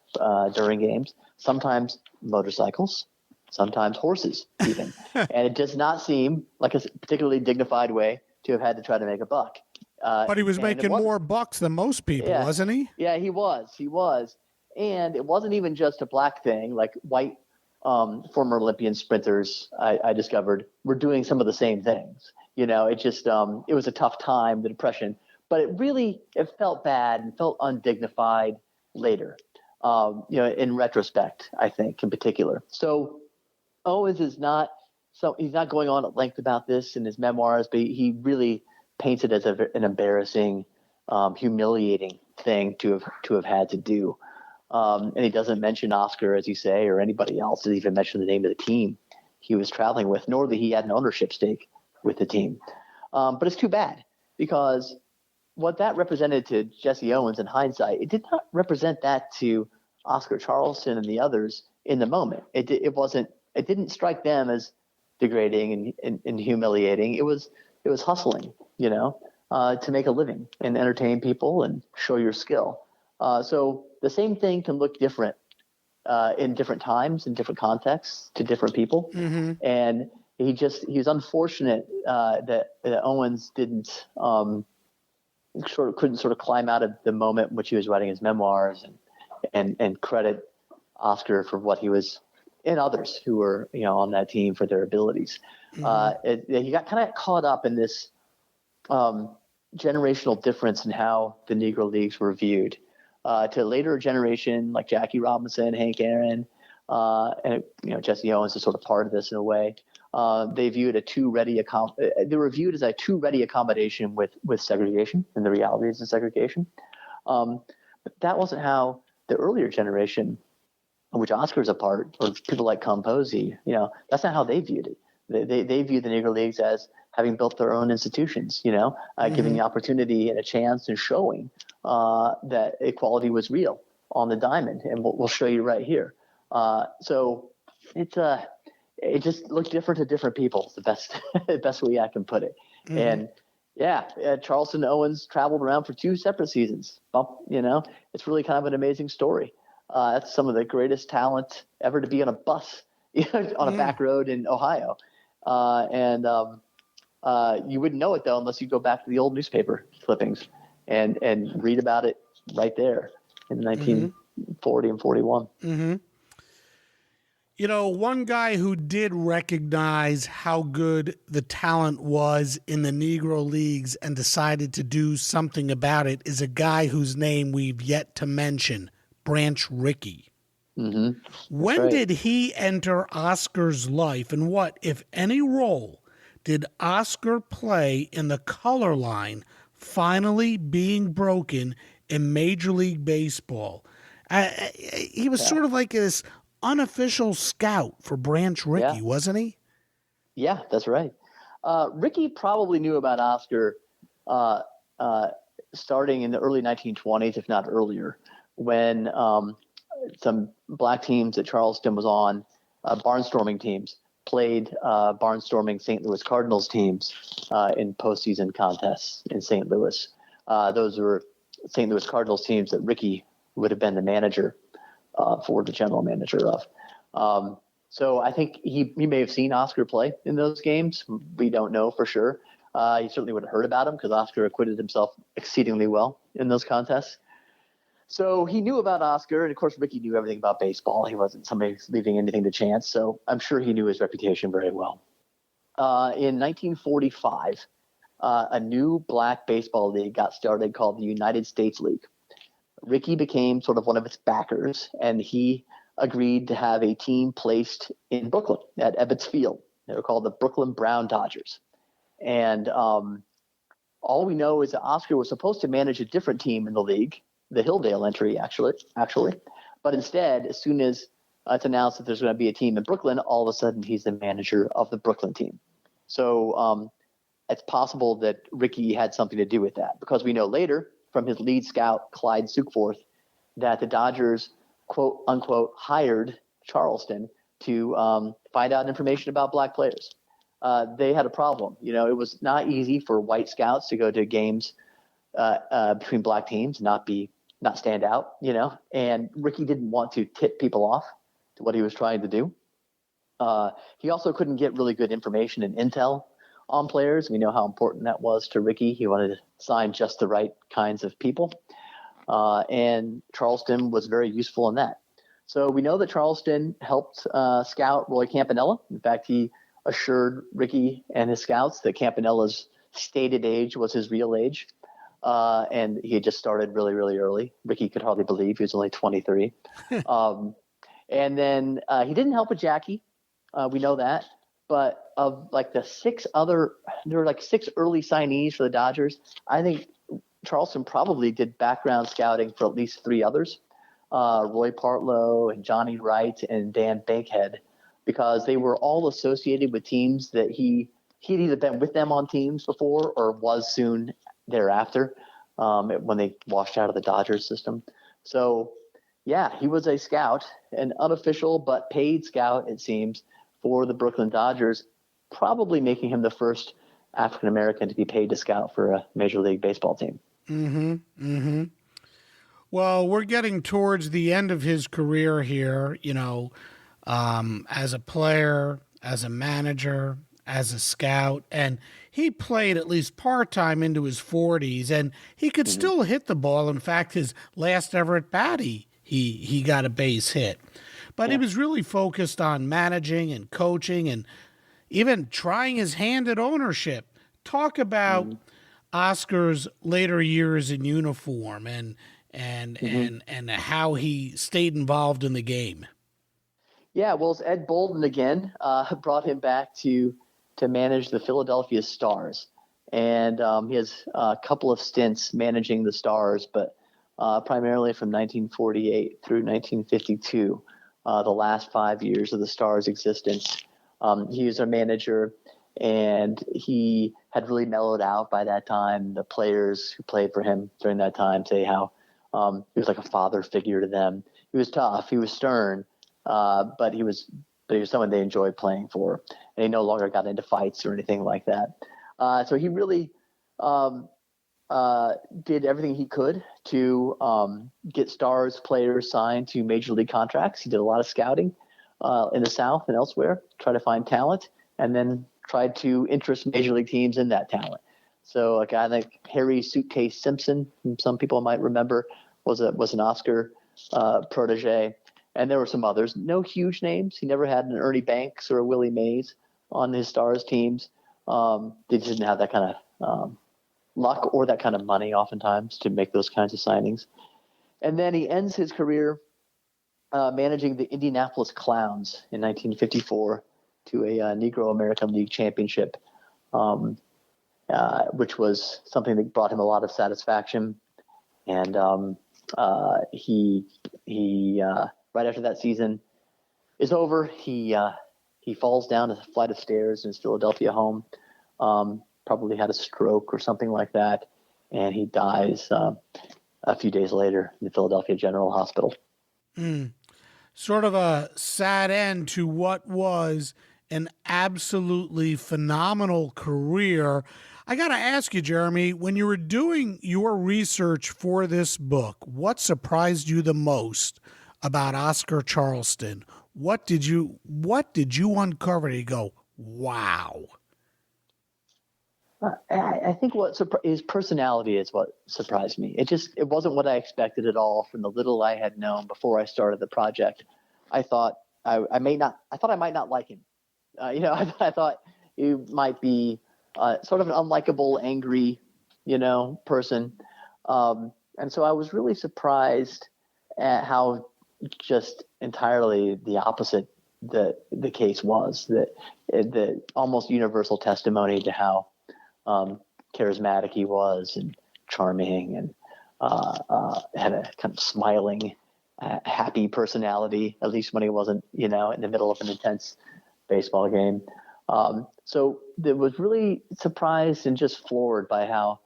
during games, sometimes motorcycles, sometimes horses even. And it does not seem like a particularly dignified way to have had to try to make a buck. But he was making more bucks than most people, wasn't he? Yeah, he was. And it wasn't even just a black thing. Like white former Olympian sprinters, I discovered, were doing some of the same things. It just it was a tough time, the Depression. But it felt bad and felt undignified later, in retrospect, I think, in particular. So Owens is not – so he's not going on at length about this in his memoirs, but he really paints it as an embarrassing, humiliating thing to have had to do. And he doesn't mention Oscar, as you say, or anybody else. Doesn't even mention the name of the team he was traveling with, nor that he had an ownership stake with the team. But it's too bad, because what that represented to Jesse Owens in hindsight, it did not represent that to Oscar Charleston and the others in the moment. It didn't strike them as degrading and humiliating. It was hustling, to make a living and entertain people and show your skill. So the same thing can look different in different times, in different contexts, to different people. Mm-hmm. And he was unfortunate that Owens couldn't climb out of the moment in which he was writing his memoirs and credit Oscar for what he was, and others who were, on that team, for their abilities. Mm-hmm. He got kind of caught up in this generational difference in how the Negro Leagues were viewed. To a later generation like Jackie Robinson, Hank Aaron, and Jesse Owens is sort of part of this in a way. They viewed they were viewed as a too ready accommodation with segregation and the realities of segregation. But that wasn't how the earlier generation, which Oscar's a part, or people like Composey, that's not how they viewed it. They viewed the Negro Leagues as having built their own institutions, giving the opportunity and a chance and showing that equality was real on the diamond, and we'll show you right here. So it just looked different to different people. It's the best way I can put it. Mm-hmm. And Yeah. Charleston Owens traveled around for 2 separate seasons. It's really kind of an amazing story. That's some of the greatest talent ever to be on a bus, on a back road in Ohio. You wouldn't know it, though, unless you go back to the old newspaper clippings and read about it right there in 1940 and 41. Mm-hmm. One guy who did recognize how good the talent was in the Negro Leagues and decided to do something about it is a guy whose name we've yet to mention, Branch Rickey. Mm-hmm. When did he enter Oscar's life, and what, if any, role did Oscar play in the color line finally being broken in Major League Baseball? He was sort of like this unofficial scout for Branch Rickey, wasn't he? Yeah, that's right. Rickey probably knew about Oscar starting in the early 1920s, if not earlier, when some black teams that Charleston was on, barnstorming teams, played barnstorming St. Louis Cardinals teams in postseason contests in St. Louis. Those were St. Louis Cardinals teams that Rickey would have been the manager for, the general manager of. So I think he may have seen Oscar play in those games. We don't know for sure. He certainly would have heard about him because Oscar acquitted himself exceedingly well in those contests. So he knew about Oscar, and of course Rickey knew everything about baseball. He wasn't somebody leaving anything to chance, so I'm sure he knew his reputation very well. In 1945, a new black baseball league got started called the United States League. Rickey became sort of one of its backers, and he agreed to have a team placed in Brooklyn at Ebbets Field. They were called the Brooklyn Brown Dodgers. And all we know is that Oscar was supposed to manage a different team in the league, the Hilldale entry, actually. But instead, as soon as it's announced that there's going to be a team in Brooklyn, all of a sudden he's the manager of the Brooklyn team. So it's possible that Rickey had something to do with that, because we know later from his lead scout, Clyde Sukeforth, that the Dodgers, quote unquote, hired Charleston to find out information about black players. They had a problem. It was not easy for white scouts to go to games between black teams, not stand out, and Rickey didn't want to tip people off to what he was trying to do. He also couldn't get really good information and intel on players. We know how important that was to Rickey. He wanted to sign just the right kinds of people. And Charleston was very useful in that. So we know that Charleston helped scout Roy Campanella. In fact, he assured Rickey and his scouts that Campanella's stated age was his real age. And he had just started really, really early. Rickey could hardly believe he was only 23. And then he didn't help with Jackie. We know that. But of like there were like 6 early signees for the Dodgers. I think Charleston probably did background scouting for at least 3 others, Roy Partlow and Johnny Wright and Dan Bankhead, because they were all associated with teams that he had either been with them on teams before or was soon thereafter when they washed out of the Dodgers system. So, yeah, he was a scout, an unofficial but paid scout, it seems, for the Brooklyn Dodgers, probably making him the first African-American to be paid to scout for a Major League Baseball team. Mm-hmm. Mm-hmm. Well, we're getting towards the end of his career here, as a player, as a manager, as a scout, and he played at least part-time into his 40s, and he could still hit the ball. In fact, his last ever at bat, he got a base hit. But he was really focused on managing and coaching and even trying his hand at ownership. Talk about Oscar's later years in uniform and how he stayed involved in the game. Yeah, well, it's Ed Bolden again brought him back to manage the Philadelphia Stars. And he has a couple of stints managing the Stars, but primarily from 1948 through 1952. The last 5 years of the Stars' existence. He was a manager, and he had really mellowed out by that time. The players who played for him during that time say how he was like a father figure to them. He was tough, he was stern, but he was someone they enjoyed playing for, and he no longer got into fights or anything like that. So he really did everything he could to get stars players signed to major league contracts. He did a lot of scouting in the South and elsewhere, try to find talent, and then tried to interest major league teams in that talent. So a guy like Harry Suitcase Simpson, whom some people might remember, was an Oscar protege. And there were some others. No huge names. He never had an Ernie Banks or a Willie Mays on his Stars teams. They just didn't have that kind of luck or that kind of money oftentimes to make those kinds of signings. And then he ends his career managing the Indianapolis Clowns in 1954 to a Negro American League championship, which was something that brought him a lot of satisfaction. And he right after that season is over, he falls down a flight of stairs in his Philadelphia home, probably had a stroke or something like that, and he dies a few days later in the Philadelphia General Hospital. Sort of a sad end to what was an absolutely phenomenal career. I got to ask you, Jeremy, when you were doing your research for this book, what surprised you the most about Oscar Charleston? What did you uncover to go, wow? I think his personality is what surprised me. It wasn't what I expected at all from the little I had known before I started the project. I thought I might not like him. I thought he might be sort of an unlikable, angry, person. And so I was really surprised at how just entirely the opposite the case was, that almost universal testimony to how charismatic he was and charming and had a kind of smiling, happy personality, at least when he wasn't, in the middle of an intense baseball game. So I was really surprised and just floored by how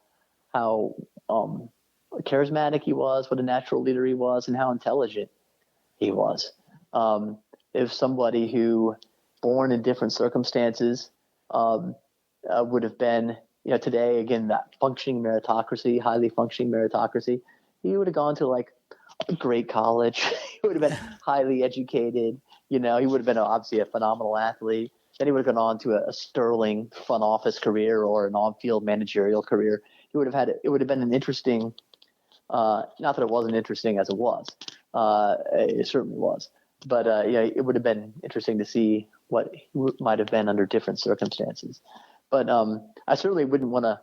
charismatic he was, what a natural leader he was, and how intelligent he was. If somebody who, born in different circumstances, would have been, today, again, that functioning meritocracy, highly functioning meritocracy, he would have gone to like a great college. He would have been highly educated. He would have been obviously a phenomenal athlete. Then he would have gone on to a sterling front office career or an on-field managerial career. It would have been an interesting, not that it wasn't interesting as it was. It certainly was. But it would have been interesting to see what he might have been under different circumstances. But I certainly wouldn't want to.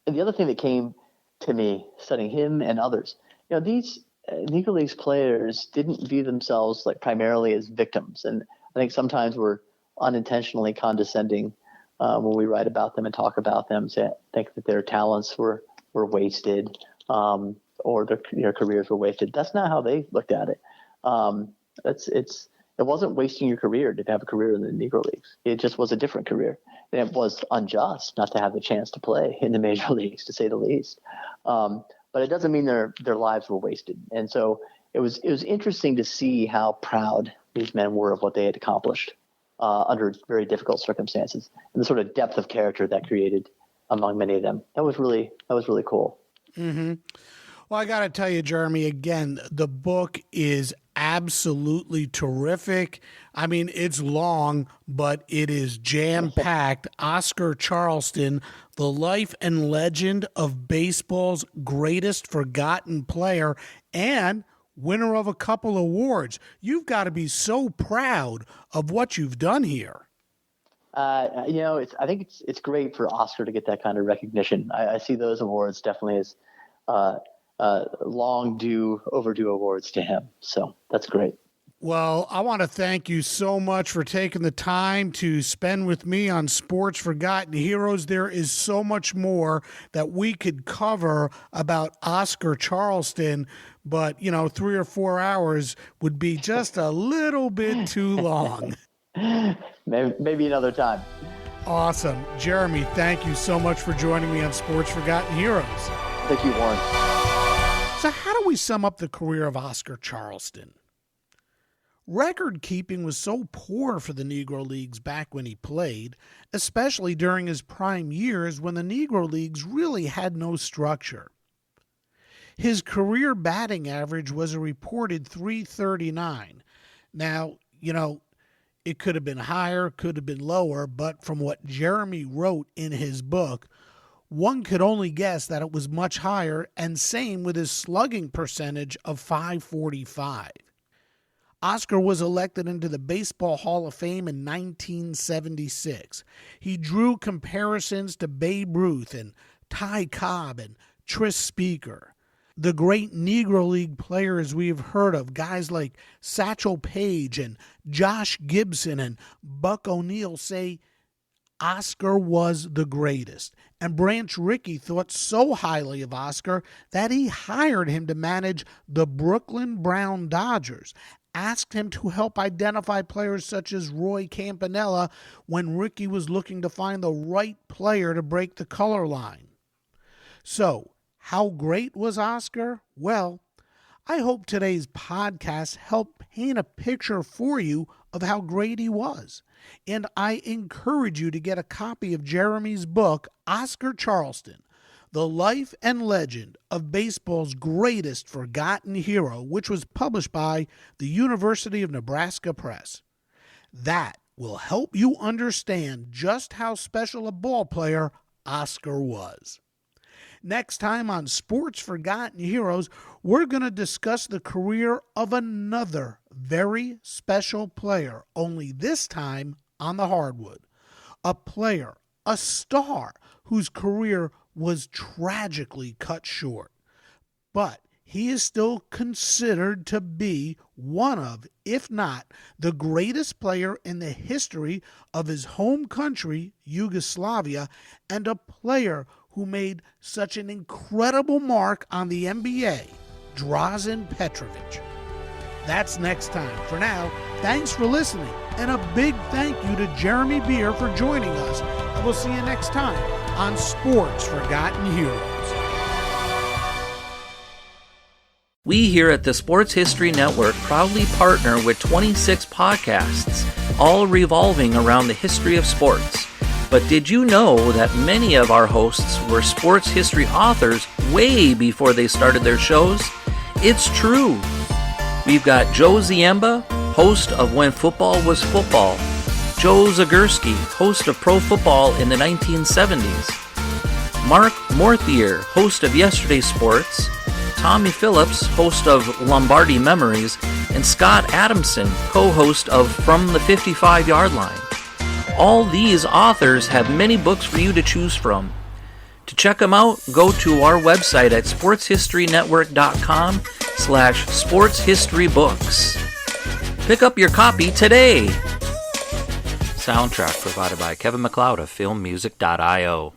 And the other thing that came to me studying him and others, these Negro Leagues players didn't view themselves like primarily as victims, and I think sometimes we're unintentionally condescending when we write about them and talk about them. Think that their talents were wasted, or their careers were wasted. That's not how they looked at it. It wasn't wasting your career to have a career in the Negro Leagues. It just was a different career. And it was unjust not to have the chance to play in the major leagues, to say the least. But it doesn't mean their lives were wasted. And so it was interesting to see how proud these men were of what they had accomplished under very difficult circumstances, and the sort of depth of character that created among many of them. That was really cool. Mm-hmm. Well, I got to tell you, Jeremy, again, the book is absolutely terrific. I mean, it's long, but it is jam-packed. Oscar Charleston, the life and legend of baseball's greatest forgotten player and winner of a couple awards. You've got to be so proud of what you've done here. I think it's great for Oscar to get that kind of recognition. I see those awards definitely as overdue awards to him. So that's great. Well, I want to thank you so much for taking the time to spend with me on Sports Forgotten Heroes. There is so much more that we could cover about Oscar Charleston, but 3 or 4 hours would be just a little bit too long. Maybe another time. Awesome. Jeremy, thank you so much for joining me on Sports Forgotten Heroes. Thank you, Warren. So how do we sum up the career of Oscar Charleston? Record keeping was so poor for the Negro Leagues back when he played, especially during his prime years when the Negro Leagues really had no structure. His career batting average was a reported .339. Now, it could have been higher, could have been lower, but from what Jeremy wrote in his book, one could only guess that it was much higher, and same with his slugging percentage of .545. Oscar was elected into the Baseball Hall of Fame in 1976. He drew comparisons to Babe Ruth and Cobb and Tris Speaker. The great Negro League players we've heard of, guys like Satchel Paige and Josh Gibson and Buck O'Neill, say Oscar was the greatest. And Branch Rickey thought so highly of Oscar that he hired him to manage the Brooklyn Brown Dodgers, asked him to help identify players such as Roy Campanella when Rickey was looking to find the right player to break the color line. So, how great was Oscar? Well, I hope today's podcast helped paint a picture for you of how great he was. And I encourage you to get a copy of Jeremy's book, Oscar Charleston, The Life and Legend of Baseball's Greatest Forgotten Hero, which was published by the University of Nebraska Press. That will help you understand just how special a ball player Oscar was. Next time on Sports Forgotten Heroes, we're going to discuss the career of another very special player, only this time on the hardwood. A player, a star, whose career was tragically cut short. But he is still considered to be one of, if not the greatest player in the history of his home country, Yugoslavia, and a player who made such an incredible mark on the NBA, Drazen Petrovic. That's next time. For now, thanks for listening, and a big thank you to Jeremy Beer for joining us. And we'll see you next time on Sports Forgotten Heroes. We here at the Sports History Network proudly partner with 26 podcasts, all revolving around the history of sports. But did you know that many of our hosts were sports history authors way before they started their shows? It's true. We've got Joe Ziemba, host of When Football Was Football, Joe Zagurski, host of Pro Football in the 1970s, Mark Morthier, host of Yesterday Sports, Tommy Phillips, host of Lombardi Memories, and Scott Adamson, co-host of From the 55-Yard Line. All these authors have many books for you to choose from. To check them out, go to our website at sportshistorynetwork.com/sportshistorybooks. Pick up your copy today. Soundtrack provided by Kevin MacLeod of filmmusic.io.